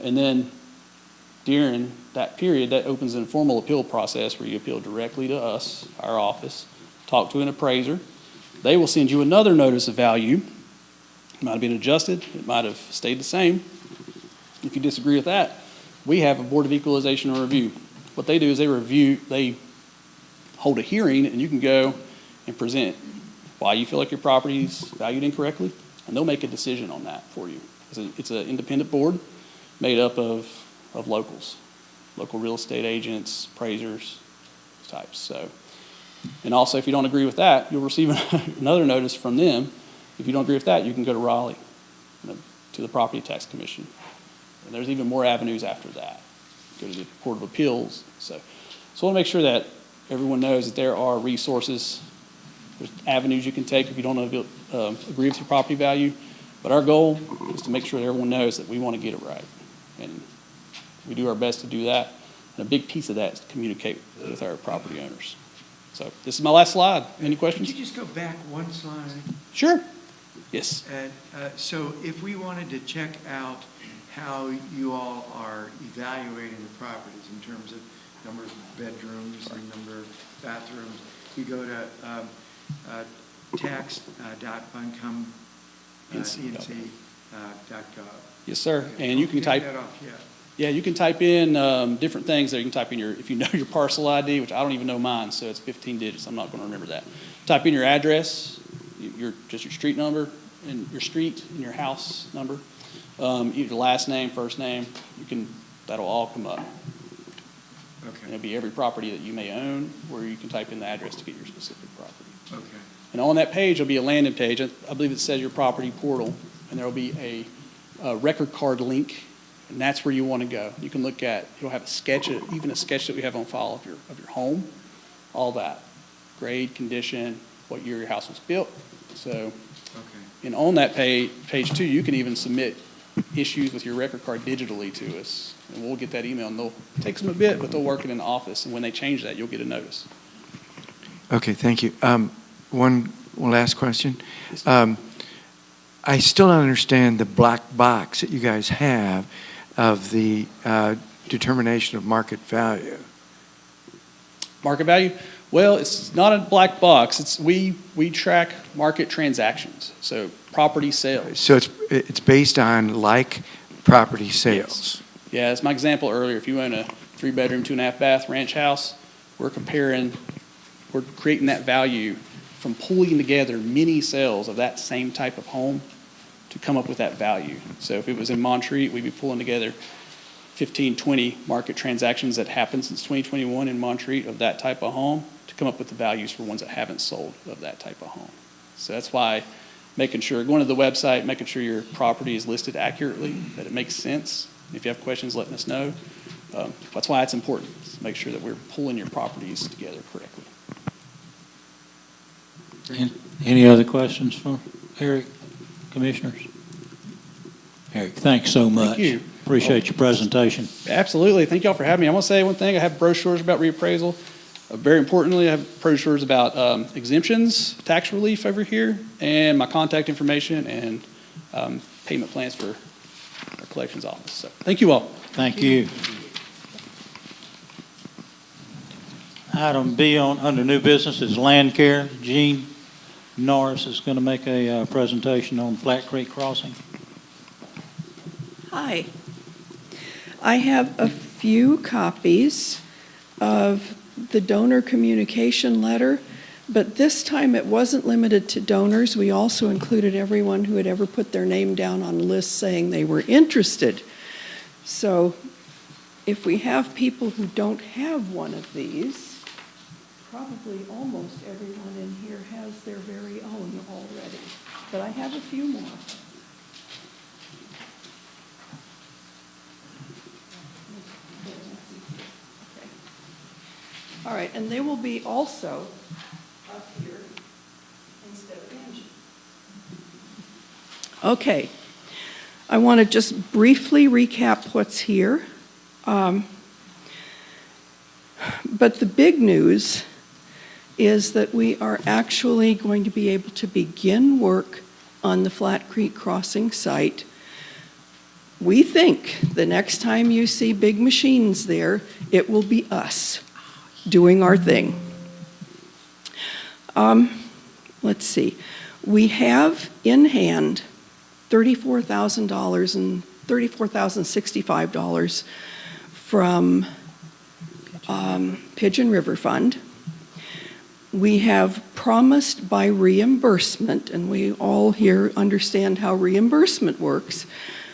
And then during that period, that opens an informal appeal process where you appeal directly to us, our office, talk to an appraiser. They will send you another notice of value. It might have been adjusted. It might have stayed the same. If you disagree with that, we have a Board of Equalization and Review. What they do is they hold a hearing, and you can go and present why you feel like your property is valued incorrectly, and they'll make a decision on that for you. It's an independent board made up of locals, local real estate agents, appraisers, types. So, and also, if you don't agree with that, you'll receive another notice from them. If you don't agree with that, you can go to Raleigh, to the Property Tax Commission. And there's even more avenues after that. Go to the Court of Appeals. So I want to make sure that everyone knows that there are resources. There's avenues you can take if you don't agree with your property value. But our goal is to make sure that everyone knows that we want to get it right. And we do our best to do that. And a big piece of that is to communicate with our property owners. So this is my last slide. Any questions? Could you just go back one slide? Sure. Yes. So if we wanted to check out how you all are evaluating the properties in terms of number of bedrooms and number of bathrooms. You go to tax.buncombe.enc.gov. Yes, sir. And you can Take type, that off, yeah. yeah, you can type in different things there. You can type in if you know your parcel ID, which I don't even know mine, so it's 15 digits. I'm not going to remember that. Type in your address, just your street number, and your street and your house number. Your last name, first name. That'll all come up. Okay. It'll be every property that you may own, where you can type in the address to get your specific property. Okay. And on that page, there'll be a landing page. I believe it says your property portal, and there'll be a record card link, and that's where you want to go. You can look at, it'll have a sketch that we have on file of your home, all that. Grade, condition, what year your house was built. So, Okay. and on that page too, you can even submit issues with your record card digitally to us. And we'll get that email, and it takes them a bit, but they'll work it in the office. And when they change that, you'll get a notice. Okay, thank you. One last question. I still don't understand the black box that you guys have of the determination of market value. Market value? Well, it's not a black box. We track market transactions, so property sales. So it's based on like property sales. Yeah, as my example earlier, if you own a 3-bedroom, 2.5-bath ranch house, we're creating that value from pulling together many sales of that same type of home to come up with that value. So if it was in Montreat, we'd be pulling together 15, 20 market transactions that happened since 2021 in Montreat of that type of home to come up with the values for ones that haven't sold of that type of home. So that's why going to the website, making sure your property is listed accurately, that it makes sense. If you have questions, letting us know. That's why it's important, to make sure that we're pulling your properties together correctly. Any other questions for Eric, commissioners? Eric, thanks so much. you. Appreciate your presentation. Absolutely. Thank y'all for having me. I want to say one thing. I have brochures about reappraisal. Very importantly, I have brochures about exemptions, tax relief over here, and my contact information and payment plans for our collections office. So thank you all. Thank you. Item B under new business is land care. Gene Norris is going to make a presentation on Flat Creek Crossing. Hi. I have a few copies of the donor communication letter, but this time it wasn't limited to donors. We also included everyone who had ever put their name down on lists saying they were interested. So if we have people who don't have one of these, probably almost everyone in here has their very own already, but I have a few more. All right, and they will be also up here instead of Angie. Okay, I want to just briefly recap what's here. But the big news is that we are actually going to be able to begin work on the Flat Creek Crossing site. We think the next time you see big machines there, it will be us doing our thing. Let's see. We have in hand $34,000 and $34,065 from Pigeon River Fund. We have promised by reimbursement, and we all here understand how reimbursement works,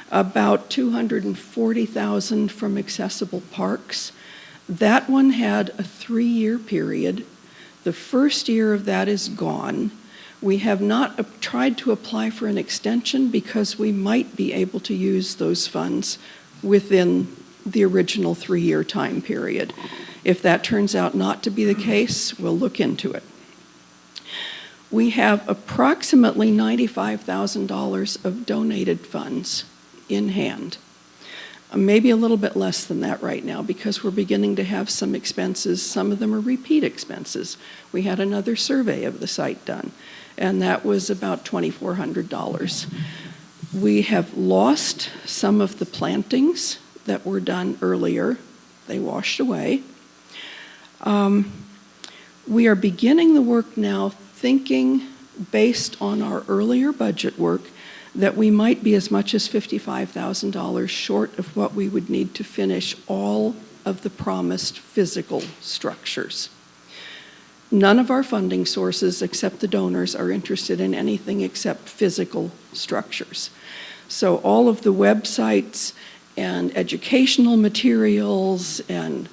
about $240,000 from Accessible Parks. That one had a 3-year period. The first year of that is gone. We have not tried to apply for an extension because we might be able to use those funds within the original 3-year time period. If that turns out not to be the case, we'll look into it. We have approximately $95,000 of donated funds in hand. Maybe a little bit less than that right now because we're beginning to have some expenses. Some of them are repeat expenses. We had another survey of the site done, and that was about $2,400. We have lost some of the plantings that were done earlier. They washed away. We are beginning the work now thinking, based on our earlier budget work, that we might be as much as $55,000 short of what we would need to finish all of the promised physical structures. None of our funding sources, except the donors, are interested in anything except physical structures. So all of the websites and educational materials and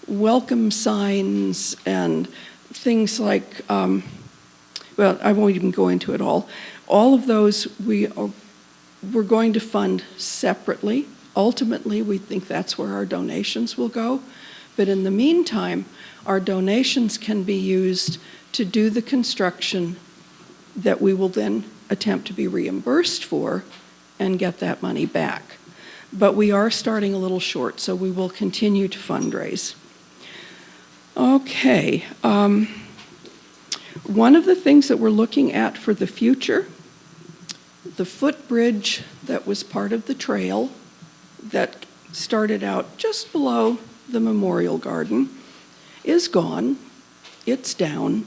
welcome signs and things like, well, I won't even go into it all. All of those we're going to fund separately. Ultimately, we think that's where our donations will go. But in the meantime, our donations can be used to do the construction that we will then attempt to be reimbursed for and get that money back. But we are starting a little short, so we will continue to fundraise. Okay. One of the things that we're looking at for the future, the footbridge that was part of the trail that started out just below the Memorial Garden is gone. It's down.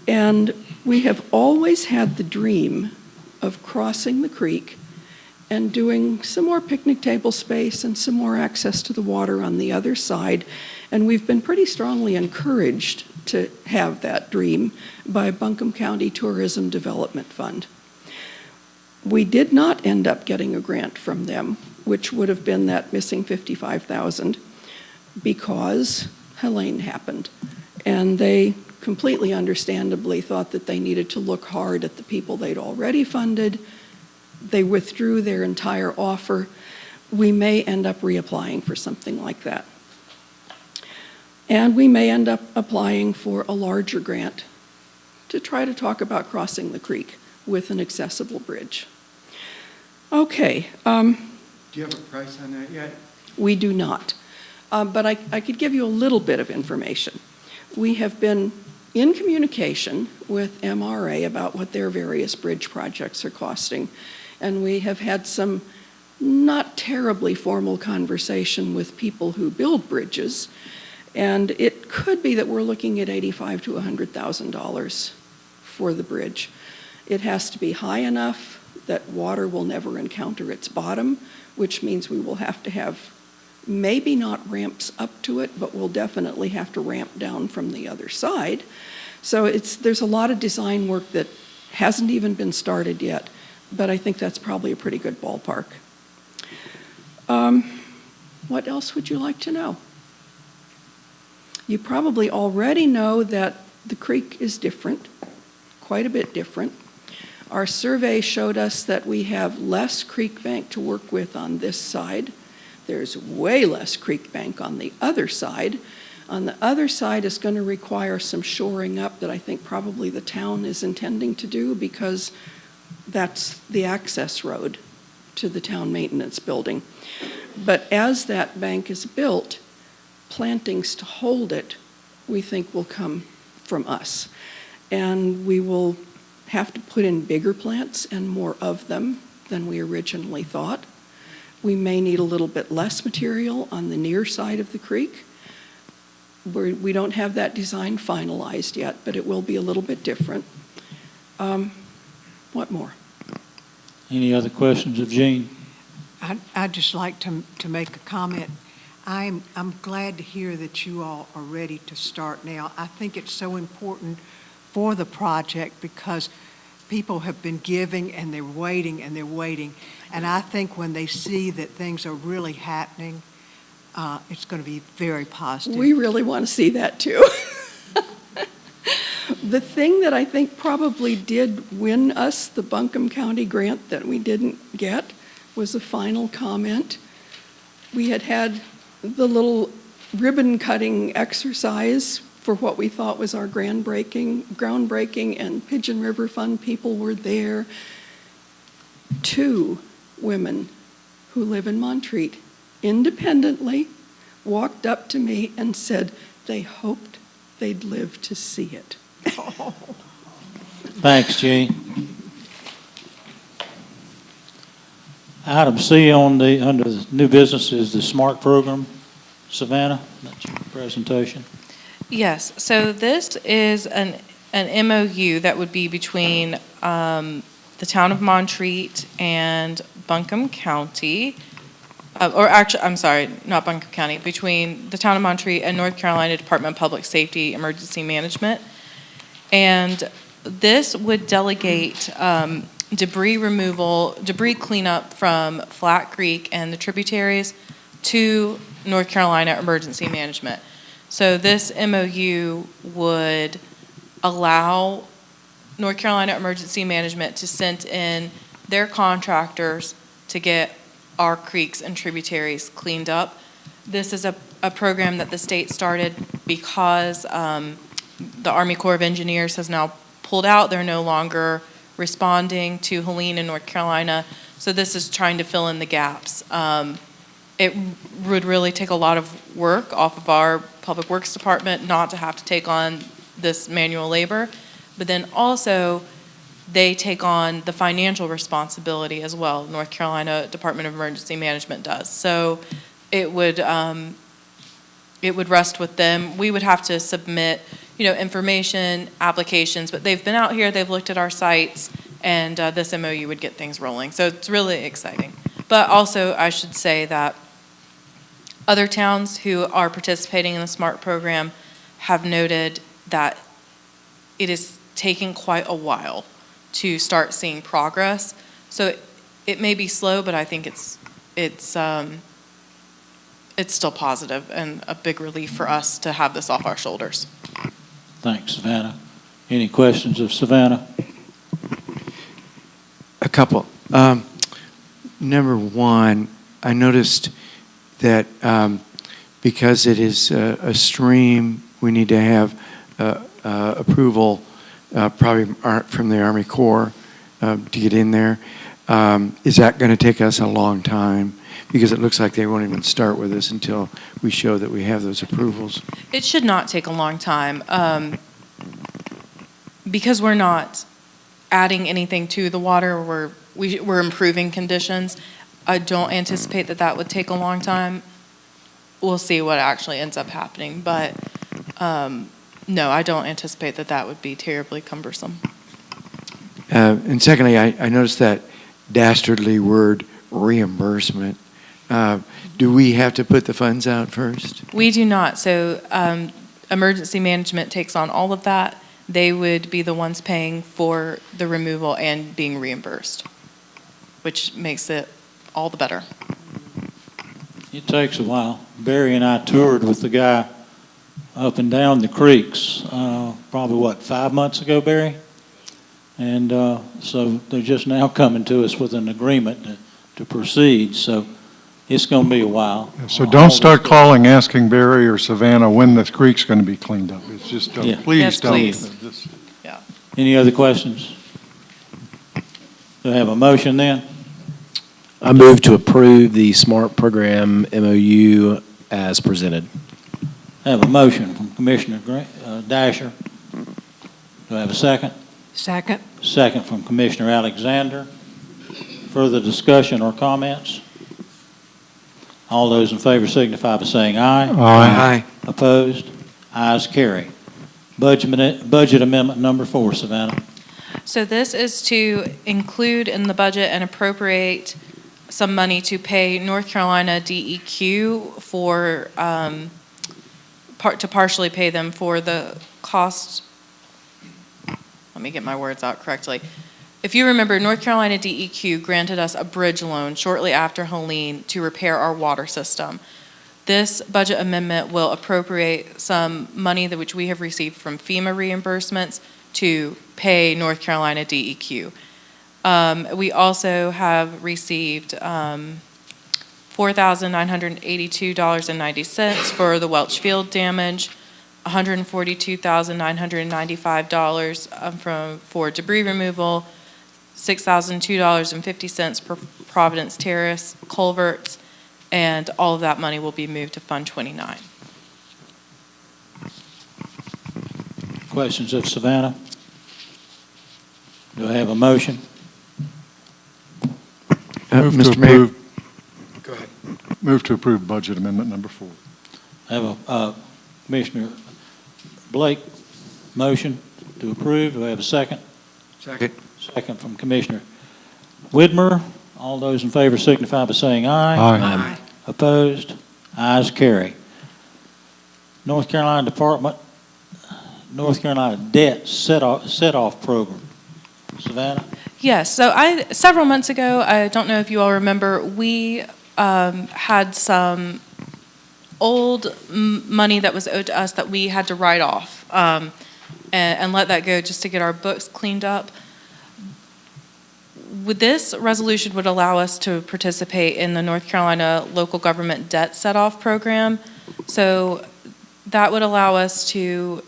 And we have always had the dream of crossing the creek and doing some more picnic table space and some more access to the water on the other side. And we've been pretty strongly encouraged to have that dream by Buncombe County Tourism Development Fund. We did not end up getting a grant from them, which would have been that missing $55,000, because Helene happened. And they completely understandably thought that they needed to look hard at the people they'd already funded. They withdrew their entire offer. We may end up reapplying for something like that. And we may end up applying for a larger grant to try to talk about crossing the creek with an accessible bridge. Okay. Do you have a price on that yet? We do not. But I could give you a little bit of information. We have been in communication with MRA about what their various bridge projects are costing. And we have had some not terribly formal conversation with people who build bridges. And it could be that we're looking at $85,000 to $100,000 for the bridge. It has to be high enough that water will never encounter its bottom, which means we will have to have maybe not ramps up to it, but we'll definitely have to ramp down from the other side. So there's a lot of design work that hasn't even been started yet, but I think that's probably a pretty good ballpark. What else would you like to know? You probably already know that the creek is different, quite a bit different. Our survey showed us that we have less creek bank to work with on this side. There's way less creek bank on the other side. On the other side is going to require some shoring up that I think probably the town is intending to do, because that's the access road to the town maintenance building. But as that bank is built, plantings to hold it, we think will come from us. And we will have to put in bigger plants and more of them than we originally thought. We may need a little bit less material on the near side of the creek. We don't have that design finalized yet, but it will be a little bit different. What more? Any other questions of Jean? I'd just like to make a comment. I'm glad to hear that you all are ready to start now. I think it's so important for the project because people have been giving and they're waiting and they're waiting. And I think when they see that things are really happening, it's going to be very positive. We really want to see that too. The thing that I think probably did win us the Buncombe County grant that we didn't get was a final comment. We had the little ribbon cutting exercise for what we thought was our groundbreaking, and Pigeon River Fund people were there. 2 women who live in Montreat independently walked up to me and said they hoped they'd live to see it. Thanks, Jean. Item C on the, under the new business is the SMART program. Savannah, that's your presentation. Yes, so this is an MOU that would be between the town of Montreat and Buncombe County, or actually, I'm sorry, not Buncombe County, between the town of Montreat and North Carolina Department of Public Safety Emergency Management. And this would delegate debris removal, debris cleanup from Flat Creek and the tributaries to North Carolina Emergency Management. So this MOU would allow North Carolina Emergency Management to send in their contractors to get our creeks and tributaries cleaned up. This is a program that the state started because the Army Corps of Engineers has now pulled out. They're no longer responding to Helene in North Carolina. So this is trying to fill in the gaps. It would really take a lot of work off of our Public Works Department not to have to take on this manual labor. But then also, they take on the financial responsibility as well. North Carolina Department of Emergency Management does. So it would rest with them. We would have to submit, information, applications, but they've been out here, they've looked at our sites, and this MOU would get things rolling. So it's really exciting. But also, I should say that other towns who are participating in the SMART program have noted that it is taking quite a while to start seeing progress. So it may be slow, but I think it's still positive and a big relief for us to have this off our shoulders. Thanks, Savannah. Any questions of Savannah? A couple. Number one, I noticed that because it is a stream, we need to have approval probably from the Army Corps to get in there. Is that going to take us a long time? Because it looks like they won't even start with us until we show that we have those approvals. It should not take a long time because we're not adding anything to the water. We're improving conditions. I don't anticipate that would take a long time. We'll see what actually ends up happening, but no, I don't anticipate that would be terribly cumbersome. And secondly, I noticed that dastardly word reimbursement. Do we have to put the funds out first? We do not. So emergency management takes on all of that. They would be the ones paying for the removal and being reimbursed, which makes it all the better. It takes a while. Barry and I toured with the guy up and down the creeks, probably 5 months ago, Barry? And so they're just now coming to us with an agreement to proceed. So it's going to be a while. So don't start calling, asking Barry or Savannah when the creek's going to be cleaned up. It's just, please Yes, don't. please. Yeah. Any other questions? Do I have a motion then? I move to approve the SMART program MOU as presented. I have a motion from Commissioner Dasher. Do I have a second? Second. Second from Commissioner Alexander. Further discussion or comments? All those in favor signify by saying aye. Aye. Opposed? Ayes carry. Budget amendment number 4, Savannah. So this is to include in the budget and appropriate some money to pay North Carolina DEQ for, to partially pay them for the cost. Let me get my words out correctly. If you remember, North Carolina DEQ granted us a bridge loan shortly after Helene to repair our water system. This budget amendment will appropriate some money which we have received from FEMA reimbursements to pay North Carolina DEQ. We also have received $4,982.90 for the Welch Field damage, $142,995 for debris removal, $6,002.50 per Providence Terrace culverts, and all of that money will be moved to Fund 29. Questions of Savannah? Do I have a motion? Move to Mr. Mayor. approve. Go ahead. Move to approve budget amendment number 4. I have a Commissioner Blake motion to approve. Do I have a second? Second. Second from Commissioner Widmer. All those in favor signify by saying aye. Aye. Opposed? Ayes carry. North Carolina Debt Set-Off Program. Savannah? Yes, so several months ago, I don't know if you all remember, we had some old money that was owed to us that we had to write off and let that go just to get our books cleaned up. This resolution would allow us to participate in the North Carolina Local Government Debt Set-Off Program. So that would allow us to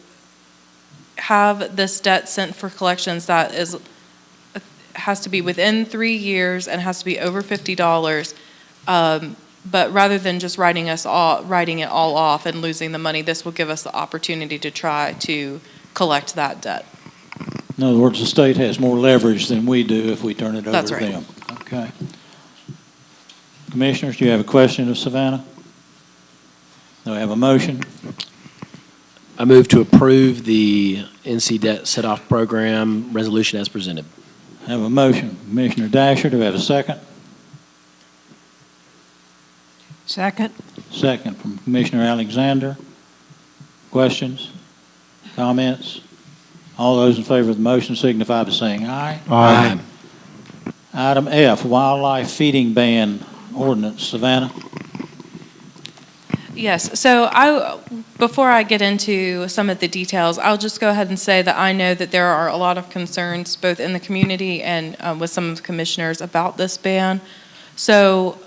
have this debt sent for collections that has to be within 3 years and has to be over $50. But rather than just writing it all off and losing the money, this will give us the opportunity to try to collect that debt. In other words, the state has more leverage than we do if we turn it over That's to right. them. Okay. Commissioners, do you have a question of Savannah? Do I have a motion? I move to approve the NC Debt Set-Off Program resolution as presented. I have a motion. Commissioner Dasher, do I have a second? Second? Second from Commissioner Alexander. Questions? Comments? All those in favor of the motion signify by saying aye. Aye. Item F, Wildlife Feeding Ban Ordinance. Savannah? Yes, so before I get into some of the details, I'll just go ahead and say that I know that there are a lot of concerns both in the community and with some of the commissioners about this ban. So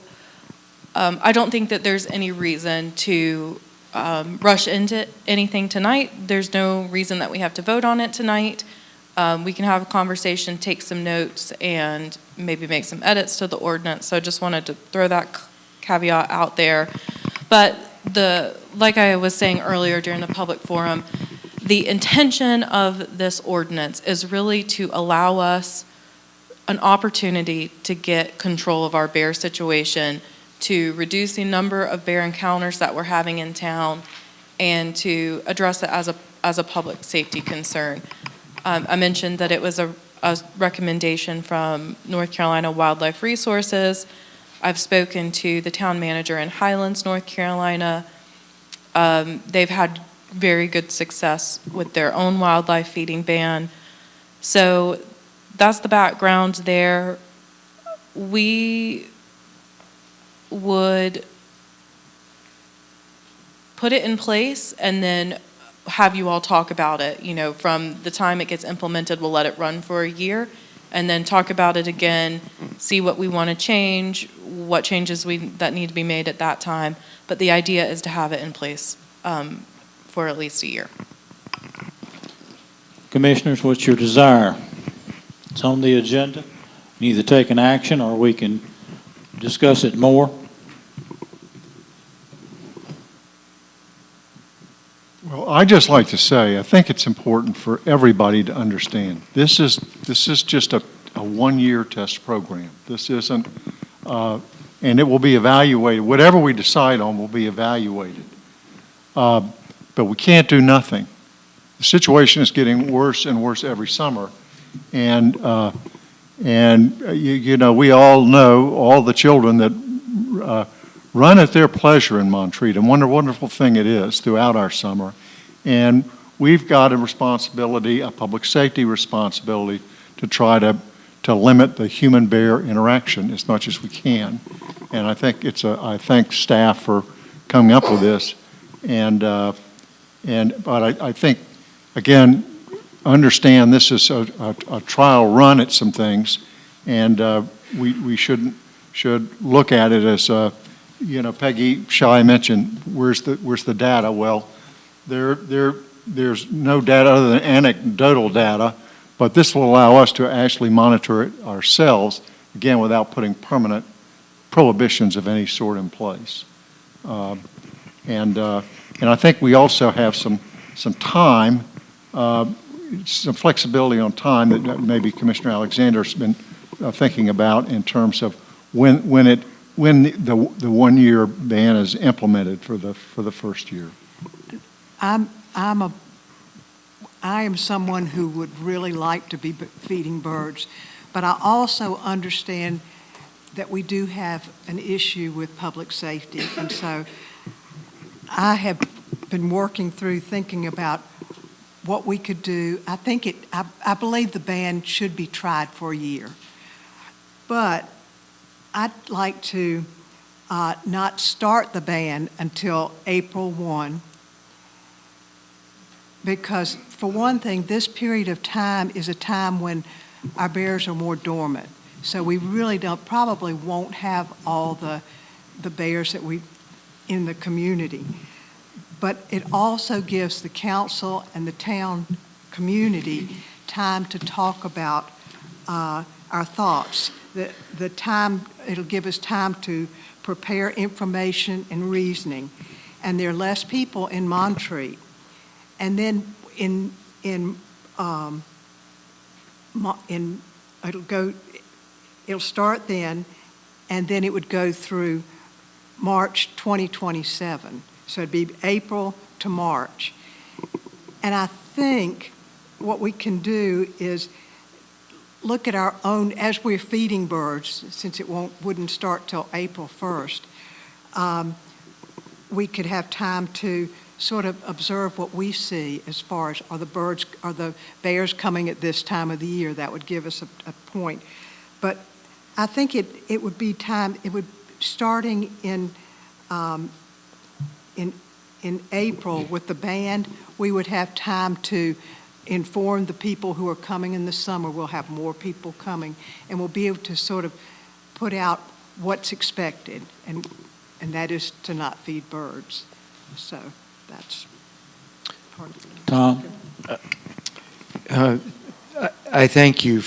I don't think that there's any reason to rush into anything tonight. There's no reason that we have to vote on it tonight. We can have a conversation, take some notes, and maybe make some edits to the ordinance. So I just wanted to throw that caveat out there. But like I was saying earlier during the public forum, the intention of this ordinance is really to allow us an opportunity to get control of our bear situation, to reduce the number of bear encounters that we're having in town, and to address it as a public safety concern. I mentioned that it was a recommendation from North Carolina Wildlife Resources. I've spoken to the town manager in Highlands, North Carolina. They've had very good success with their own wildlife feeding ban. So that's the background there. We would put it in place and then have you all talk about it. You know, from the time it gets implemented, we'll let it run for a year and then talk about it again, see what we want to change, what changes that need to be made at that time. But the idea is to have it in place for at least a year. Commissioners, what's your desire? It's on the agenda. You either take an action or we can discuss it more. Well, I'd just like to say, I think it's important for everybody to understand. This is just a one-year test program. This isn't, and it will be evaluated. Whatever we decide on will be evaluated. But we can't do nothing. The situation is getting worse and worse every summer. And you know, we all know all the children that run at their pleasure in Montreat, and what a wonderful thing it is throughout our summer. And we've got a responsibility, a public safety responsibility, to try to limit the human-bear interaction as much as we can. And I think I thank staff for coming up with this. But I think, again, understand this is a trial run at some things, and we should look at it as you know, Peggy Shy mentioned, where's the data? Well, there's no data other than anecdotal data, but this will allow us to actually monitor it ourselves, again, without putting permanent prohibitions of any sort in place. And I think we also have some time, some flexibility on time that maybe Commissioner Alexander's been thinking about in terms of when the 1 year ban is implemented for the first year? I am someone who would really like to be feeding birds, but I also understand that we do have an issue with public safety, and so I have been working through thinking about what we could do. I believe the ban should be tried for a year, but I'd like to not start the ban until April 1, because for one thing, this period of time is a time when our bears are more dormant. So we really probably won't have all the bears that in the community. But it also gives the council and the town community time to talk about our thoughts. The time, it'll give us time to prepare information and reasoning. And there are less people in Montreat. And then it'll start then, and then it would go through March 2027. So it'd be April to March. And I think what we can do is look at our own, as we're feeding birds, since it wouldn't start till April 1st, we could have time to sort of observe what we see as far as are the bears coming at this time of the year. That would give us a point. But I think it would be time, starting in April with the band, we would have time to inform the people who are coming in the summer. We'll have more people coming, and we'll be able to sort of put out what's expected, and that is to not feed birds. So that's part of it. Tom? I thank you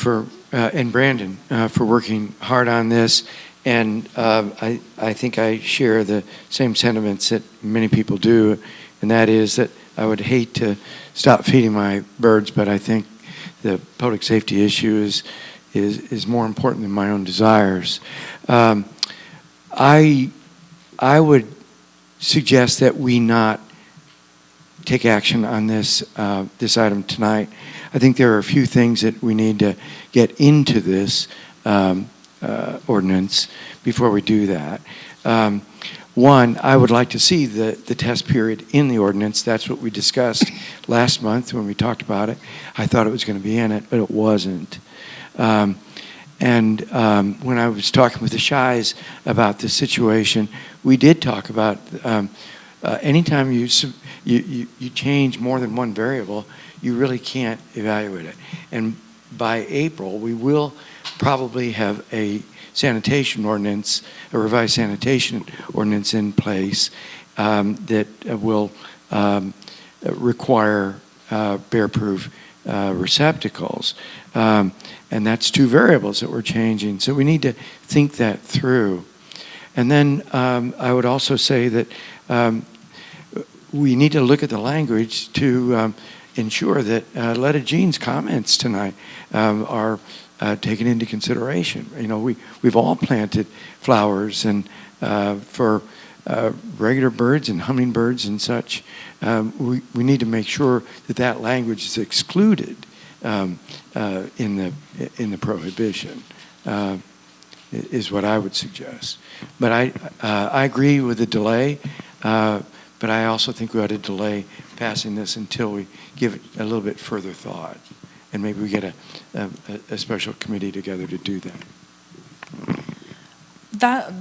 and Brandon for working hard on this. And I think I share the same sentiments that many people do, and that is that I would hate to stop feeding my birds, but I think the public safety issue is more important than my own desires. I would suggest that we not take action on this item tonight. I think there are a few things that we need to get into this ordinance before we do that. One, I would like to see the test period in the ordinance. That's what we discussed last month when we talked about it. I thought it was going to be in it, but it wasn't. And when I was talking with the Shies about this situation, we did talk about anytime you change more than one variable, you really can't evaluate it. And by April, we will probably have a sanitation ordinance, a revised sanitation ordinance in place that will require bear-proof receptacles. And that's two variables that we're changing. So we need to think that through. And then I would also say that we need to look at the language to ensure that Letta Jean's comments tonight are taken into consideration. You know, we've all planted flowers and for regular birds and hummingbirds and such. We need to make sure that language is excluded in the prohibition. Is what I would suggest. But I agree with the delay. But I also think we ought to delay passing this until we give it a little bit further thought. And maybe we get a special committee together to do that.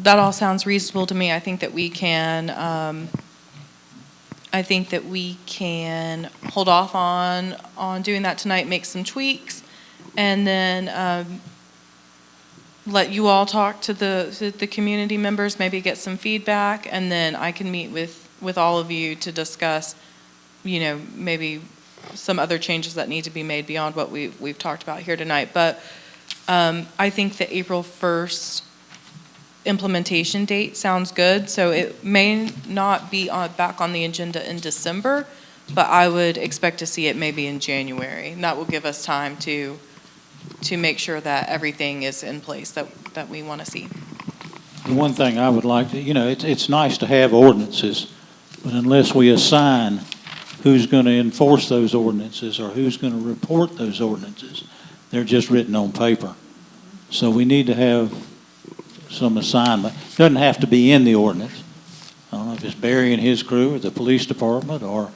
That all sounds reasonable to me. I think that we can hold off on doing that tonight, make some tweaks, and then let you all talk to the community members, maybe get some feedback, and then I can meet with all of you to discuss, you know, maybe some other changes that need to be made beyond what we've talked about here tonight. But I think the April 1st implementation date sounds good. So it may not be back on the agenda in December, but I would expect to see it maybe in January. And that will give us time to make sure that everything is in place that we want to see. The one thing I would like to, it's nice to have ordinances, but unless we assign who's going to enforce those ordinances or who's going to report those ordinances, they're just written on paper. So we need to have some assignment. It doesn't have to be in the ordinance. I don't know if it's Barry and his crew or the police department or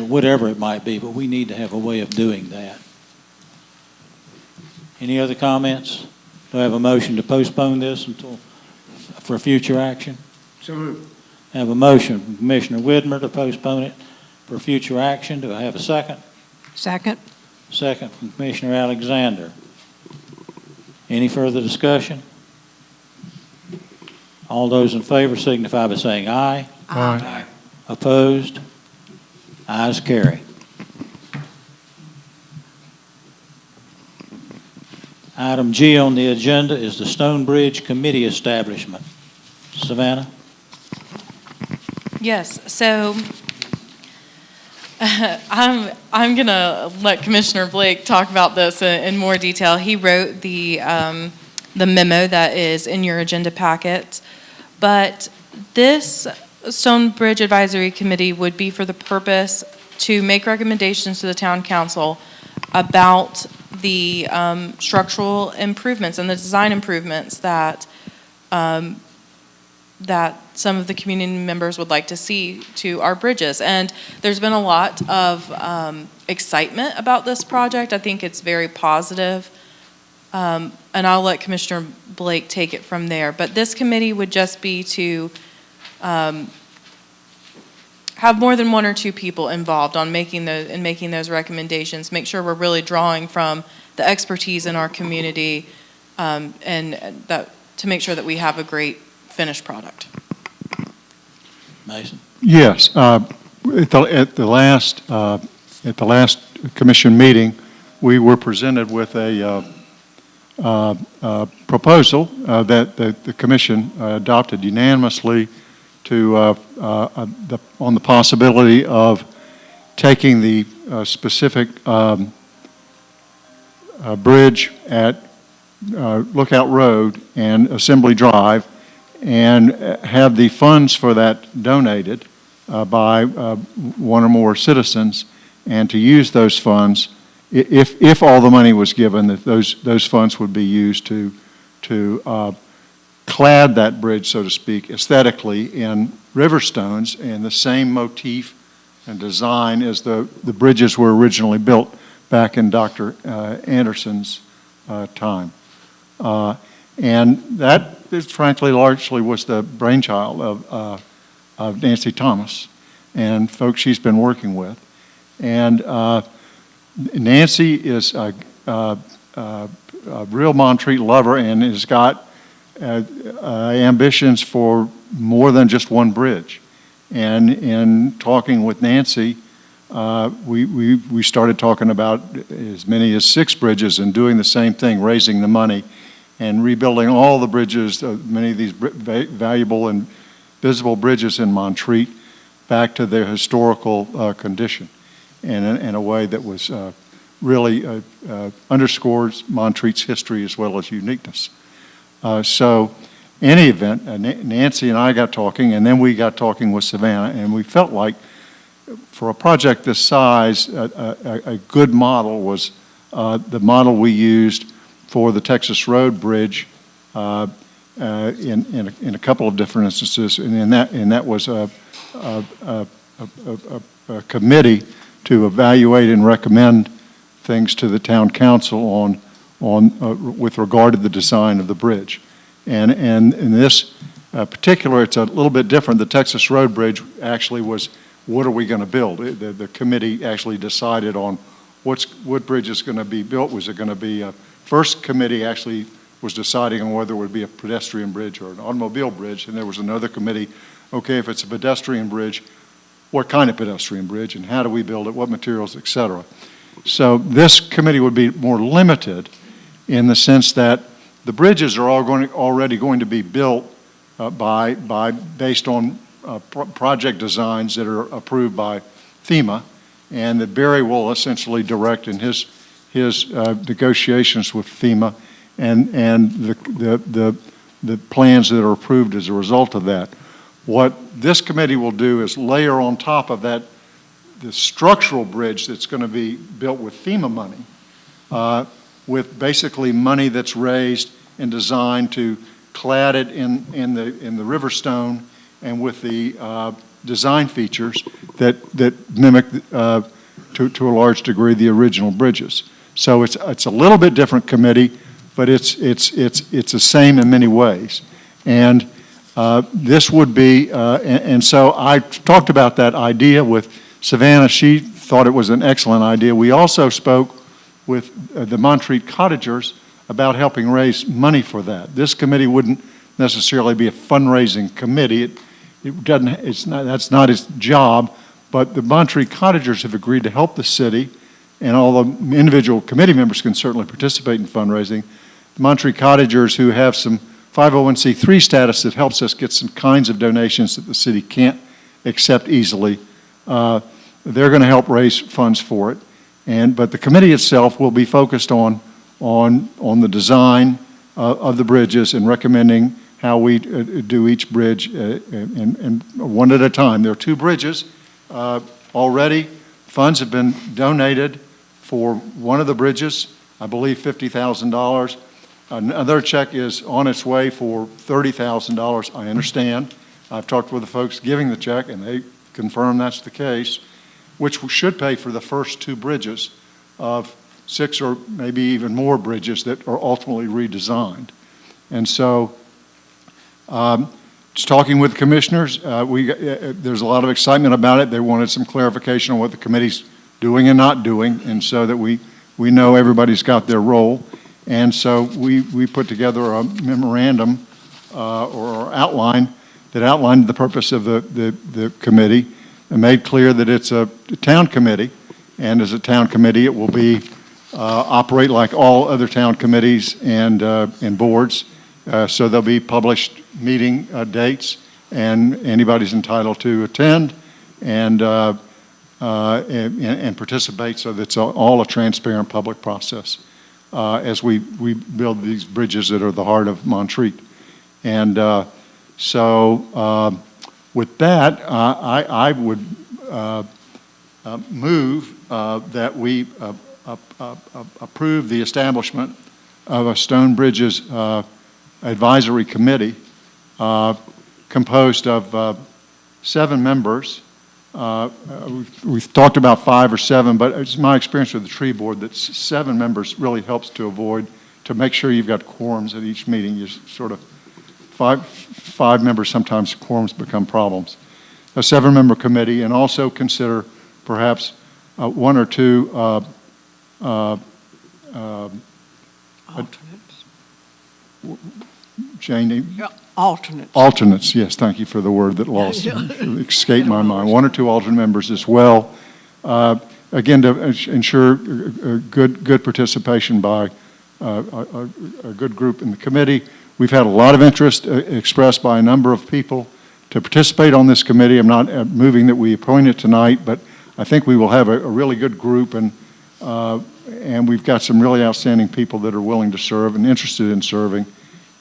whatever it might be, but we need to have a way of doing that. Any other comments? Do I have a motion to postpone this for future action? So moved. I have a motion from Commissioner Widmer to postpone it for future action. Do I have a second? Second? Second from Commissioner Alexander. Any further discussion? All those in favor signify by saying aye. Aye. Opposed? Ayes carry. Item G on the agenda is the Stonebridge Committee establishment. Savannah? Yes, so I'm going to let Commissioner Blake talk about this in more detail. He wrote the memo that is in your agenda packet, but this Stonebridge Advisory Committee would be for the purpose to make recommendations to the town council about the structural improvements and the design improvements that that some of the community members would like to see to our bridges. And there's been a lot of excitement about this project. I think it's very positive. And I'll let Commissioner Blake take it from there. But this committee would just be to have more than one or two people involved on making those recommendations, make sure we're really drawing from the expertise in our community, and that to make sure that we have a great finished product. Mason? Yes. At the last commission meeting, we were presented with a proposal that the commission adopted unanimously to on the possibility of taking the specific bridge at Lookout Road and Assembly Drive and have the funds for that donated by one or more citizens, and to use those funds, if all the money was given, that those funds would be used to clad that bridge, so to speak, aesthetically in river stones and the same motif and design as the bridges were originally built back in Dr. Anderson's time. And that, frankly, largely was the brainchild of Nancy Thomas and folks she's been working with. And Nancy is a real Montreat lover and has got ambitions for more than just one bridge. And in talking with Nancy, we started talking about as many as 6 bridges and doing the same thing, raising the money and rebuilding all the bridges, many of these valuable and visible bridges in Montreat, back to their historical condition in a way that was really underscores Montreat's history as well as uniqueness. So in any event, Nancy and I got talking, and then we got talking with Savannah, and we felt like for a project this size, a good model was the model we used for the Texas Road Bridge in a couple of different instances, and that was a committee to evaluate and recommend things to the town council on with regard to the design of the bridge. And in this particular, it's a little bit different. The Texas Road Bridge actually was, what are we going to build? The committee actually decided on what bridge is going to be built. Was it going to be first committee actually was deciding on whether it would be a pedestrian bridge or an automobile bridge, and there was another committee, okay, if it's a pedestrian bridge, what kind of pedestrian bridge and how do we build it, what materials, et cetera. So this committee would be more limited in the sense that the bridges are already going to be built based on project designs that are approved by FEMA, and that Barry will essentially direct in his negotiations with FEMA, and the plans that are approved as a result of that. What this committee will do is layer on top of that the structural bridge that's going to be built with FEMA money, with basically money that's raised and designed to clad it in the river stone and with the design features that mimic to a large degree the original bridges. So it's a little bit different committee, but it's the same in many ways. And this would be, and so I talked about that idea with Savannah. She thought it was an excellent idea. We also spoke with the Montreat Cottagers about helping raise money for that. This committee wouldn't necessarily be a fundraising committee. That's not its job, but the Montreat Cottagers have agreed to help the city, and all the individual committee members can certainly participate in fundraising. The Montreat Cottagers, who have some 501c3 status that helps us get some kinds of donations that the city can't accept easily, they're going to help raise funds for it. But the committee itself will be focused on the design of the bridges and recommending how we do each bridge and one at a time. There are 2 bridges already. Funds have been donated for one of the bridges, I believe $50,000. Another check is on its way for $30,000, I understand. I've talked with the folks giving the check, and they confirm that's the case, which should pay for the first 2 bridges of 6 or maybe even more bridges that are ultimately redesigned. And so, just talking with commissioners, there's a lot of excitement about it. They wanted some clarification on what the committee's doing and not doing, and so that we know everybody's got their role. And so we put together a memorandum or outline that outlined the purpose of the committee and made clear that it's a town committee, and as a town committee it will be operate like all other town committees and boards. So there'll be published meeting dates, and anybody's entitled to attend and participate, so that it's all a transparent public process as we build these bridges that are the heart of Montreat. And so with that, I would move that we approve the establishment of a Stone Bridges advisory committee composed of 7 members. We've talked about 5 or 7, but it's my experience with the tree board that 7 members really helps to make sure you've got quorums at each meeting. You sort of, 5 members, sometimes quorums become problems. A 7-member committee, and also consider perhaps 1 or 2 Alternates. Jane? Yeah, alternates. Alternates, yes, thank you for the word that escaped my mind. 1 or 2 alternate members as well. Again, to ensure good participation by a good group in the committee. We've had a lot of interest expressed by a number of people to participate on this committee. I'm not moving that we appoint it tonight, but I think we will have a really good group, and we've got some really outstanding people that are willing to serve and interested in serving.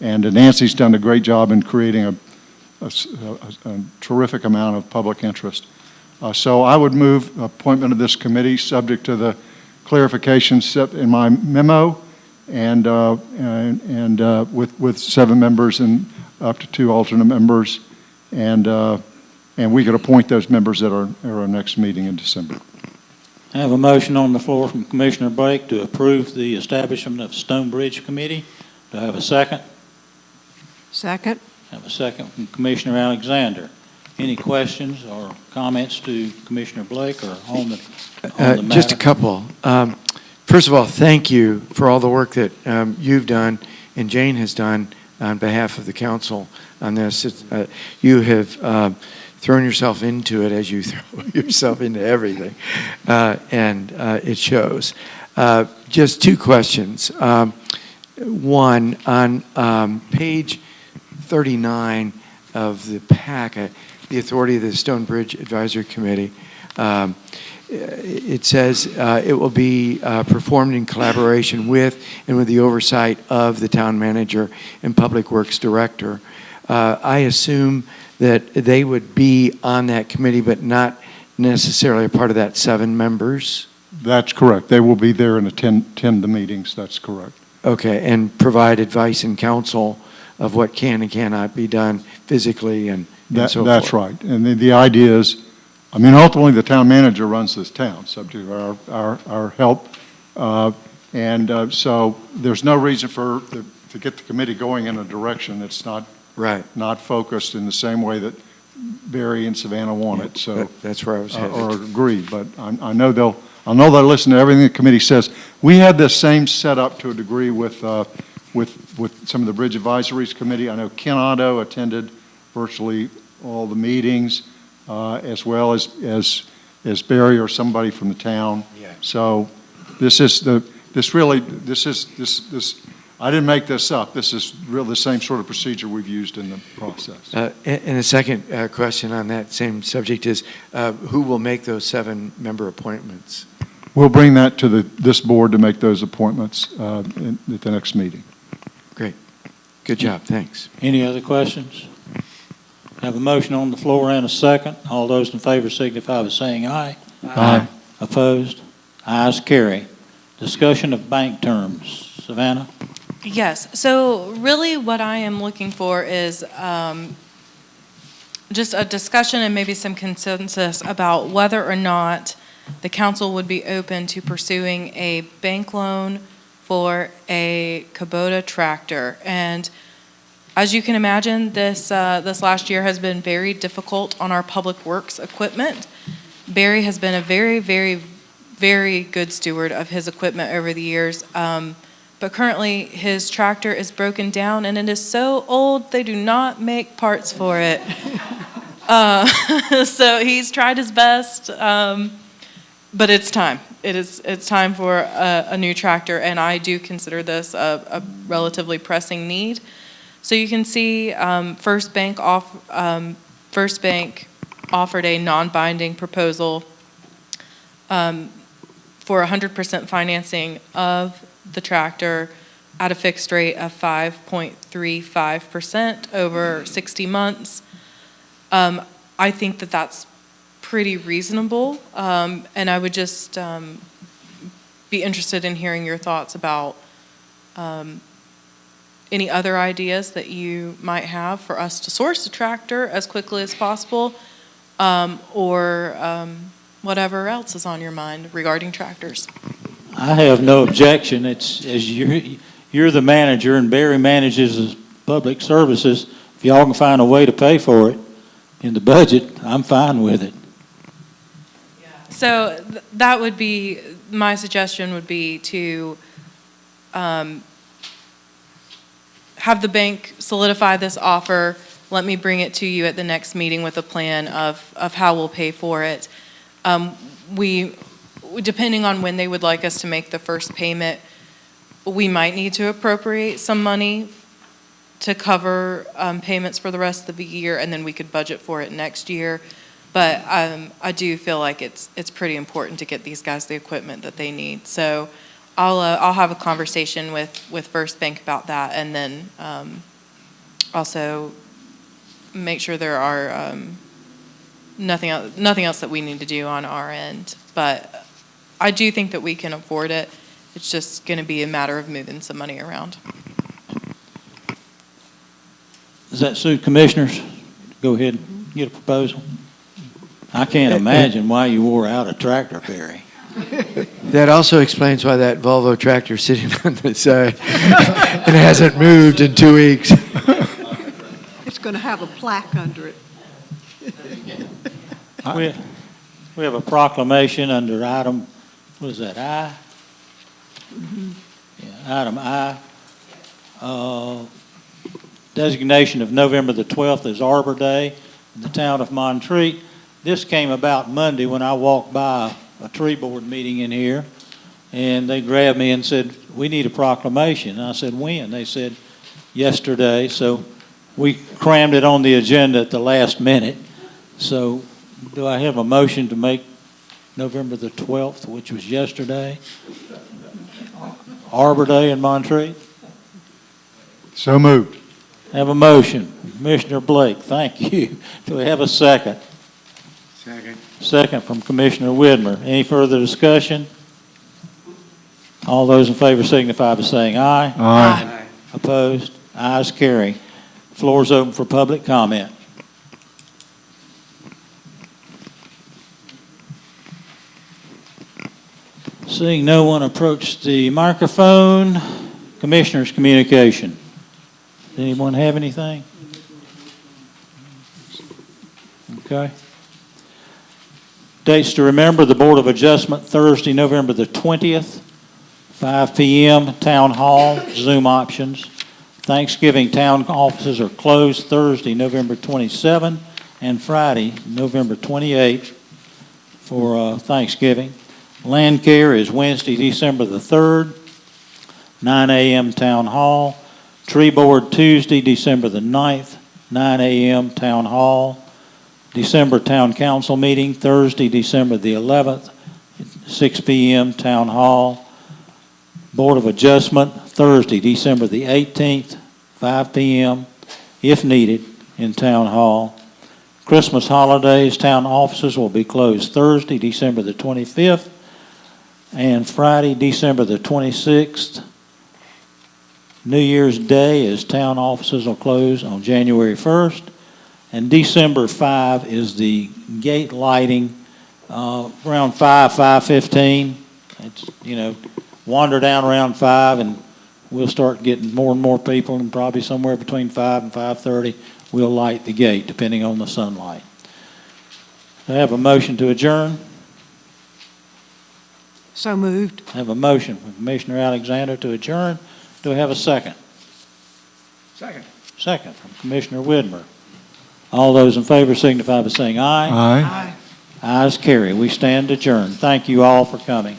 And Nancy's done a great job in creating a terrific amount of public interest. So I would move appointment of this committee subject to the clarifications set in my memo, and with 7 members and up to 2 alternate members, and we could appoint those members at our next meeting in December. I have a motion on the floor from Commissioner Blake to approve the establishment of Stone Bridge Committee. Do I have a second? Second. I have a second from Commissioner Alexander. Any questions or comments to Commissioner Blake or on the matter? Just a couple. First of all, thank you for all the work that you've done and Jane has done on behalf of the council on this. You have thrown yourself into it as you throw yourself into everything, and it shows. Just 2 questions. One, on page 39 of the packet, the authority of the Stone Bridge Advisory Committee, it says it will be performed in collaboration with and with the oversight of the town manager and public works director. I assume that they would be on that committee, but not necessarily a part of that 7 members? That's correct. They will be there and attend the meetings. That's correct. Okay, and provide advice and counsel of what can and cannot be done physically and so forth. That's right. And the idea is, I mean, ultimately, the town manager runs this town, subject to our help. So there's no reason to get the committee going in a direction that's not focused in the same way that Barry and Savannah want it. So that's where I was headed. Or agree, but I know they'll listen to everything the committee says. We had this same setup to a degree with some of the Bridge Advisories Committee. I know Ken Otto attended virtually all the meetings, as well as Barry or somebody from the town. Yeah. So I didn't make this up. This is really the same sort of procedure we've used in the process. And the second question on that same subject is, who will make those 7-member appointments? We'll bring that to this board to make those appointments at the next meeting. Great. Good job. Thanks. Any other questions? Have a motion on the floor and a second. All those in favor signify by saying aye. Aye. Opposed? Ayes carry. Discussion of bank terms. Savannah? Yes, so really what I am looking for is just a discussion and maybe some consensus about whether or not the council would be open to pursuing a bank loan for a Kubota tractor. And as you can imagine, this last year has been very difficult on our public works equipment. Barry has been a very, very, very good steward of his equipment over the years. But currently his tractor is broken down and it is so old they do not make parts for it. So he's tried his best, but it's time. It's time for a new tractor, and I do consider this a relatively pressing need. So you can see First Bank offered a non-binding proposal for 100% financing of the tractor at a fixed rate of 5.35% over 60 months. I think that that's pretty reasonable, and I would just be interested in hearing your thoughts about any other ideas that you might have for us to source a tractor as quickly as possible, or whatever else is on your mind regarding tractors. I have no objection. It's as you're the manager and Barry manages the public services. If y'all can find a way to pay for it in the budget, I'm fine with it. So that would be, my suggestion would be to have the bank solidify this offer. Let me bring it to you at the next meeting with a plan of how we'll pay for it. Depending on when they would like us to make the first payment, we might need to appropriate some money to cover payments for the rest of the year, and then we could budget for it next year. But I do feel like it's pretty important to get these guys the equipment that they need. So I'll have a conversation with First Bank about that, and then also make sure there are nothing else that we need to do on our end. But I do think that we can afford it. It's just going to be a matter of moving some money around. Does that suit commissioners? Go ahead and get a proposal. I can't imagine why you wore out a tractor, Barry. That also explains why that Volvo tractor is sitting on the side and hasn't moved in 2 weeks. It's going to have a plaque under it. We have a proclamation under item, what is that, I? Yeah, item I. Designation of November the 12th as Arbor Day in the town of Montreat. This came about Monday when I walked by a tree board meeting in here, and they grabbed me and said, we need a proclamation. And I said, when? They said, yesterday. So we crammed it on the agenda at the last minute. So do I have a motion to make November the 12th, which was yesterday. Arbor Day in Montreat. So moved. Have a motion. Commissioner Blake, thank you. Do we have a second? Second. Second from Commissioner Widmer. Any further discussion? All those in favor signify by saying aye. Aye. Opposed? Ayes carry. Floor is open for public comment. Seeing no one approach the microphone, Commissioners' communication. Does anyone have anything? Okay. Dates to remember, the Board of Adjustment, Thursday, November the 20th, 5 p.m., Town Hall, Zoom options. Thanksgiving town offices are closed Thursday, November 27, and Friday, November 28 for Thanksgiving. Land Care is Wednesday, December the 3rd, 9 a.m. Town Hall. Tree Board Tuesday, December the 9th, 9 a.m. Town Hall. December Town Council meeting, Thursday, December the 11th, 6 p.m. Town Hall. Board of Adjustment, Thursday, December the 18th, 5 p.m., if needed, in Town Hall. Christmas holidays, town offices will be closed Thursday, December the 25th, and Friday, December the 26th. New Year's Day is town offices will close on January 1st. And December 5 is the gate lighting around 5:15. It's, wander down around 5 and we'll start getting more and more people, and probably somewhere between 5 and 5:30 we'll light the gate depending on the sunlight. I have a motion to adjourn. So moved. I have a motion from Commissioner Alexander to adjourn. Do I have a second? Second. Second from Commissioner Widmer. All those in favor signify by saying aye. Aye. Ayes carry. We stand adjourned. Thank you all for coming.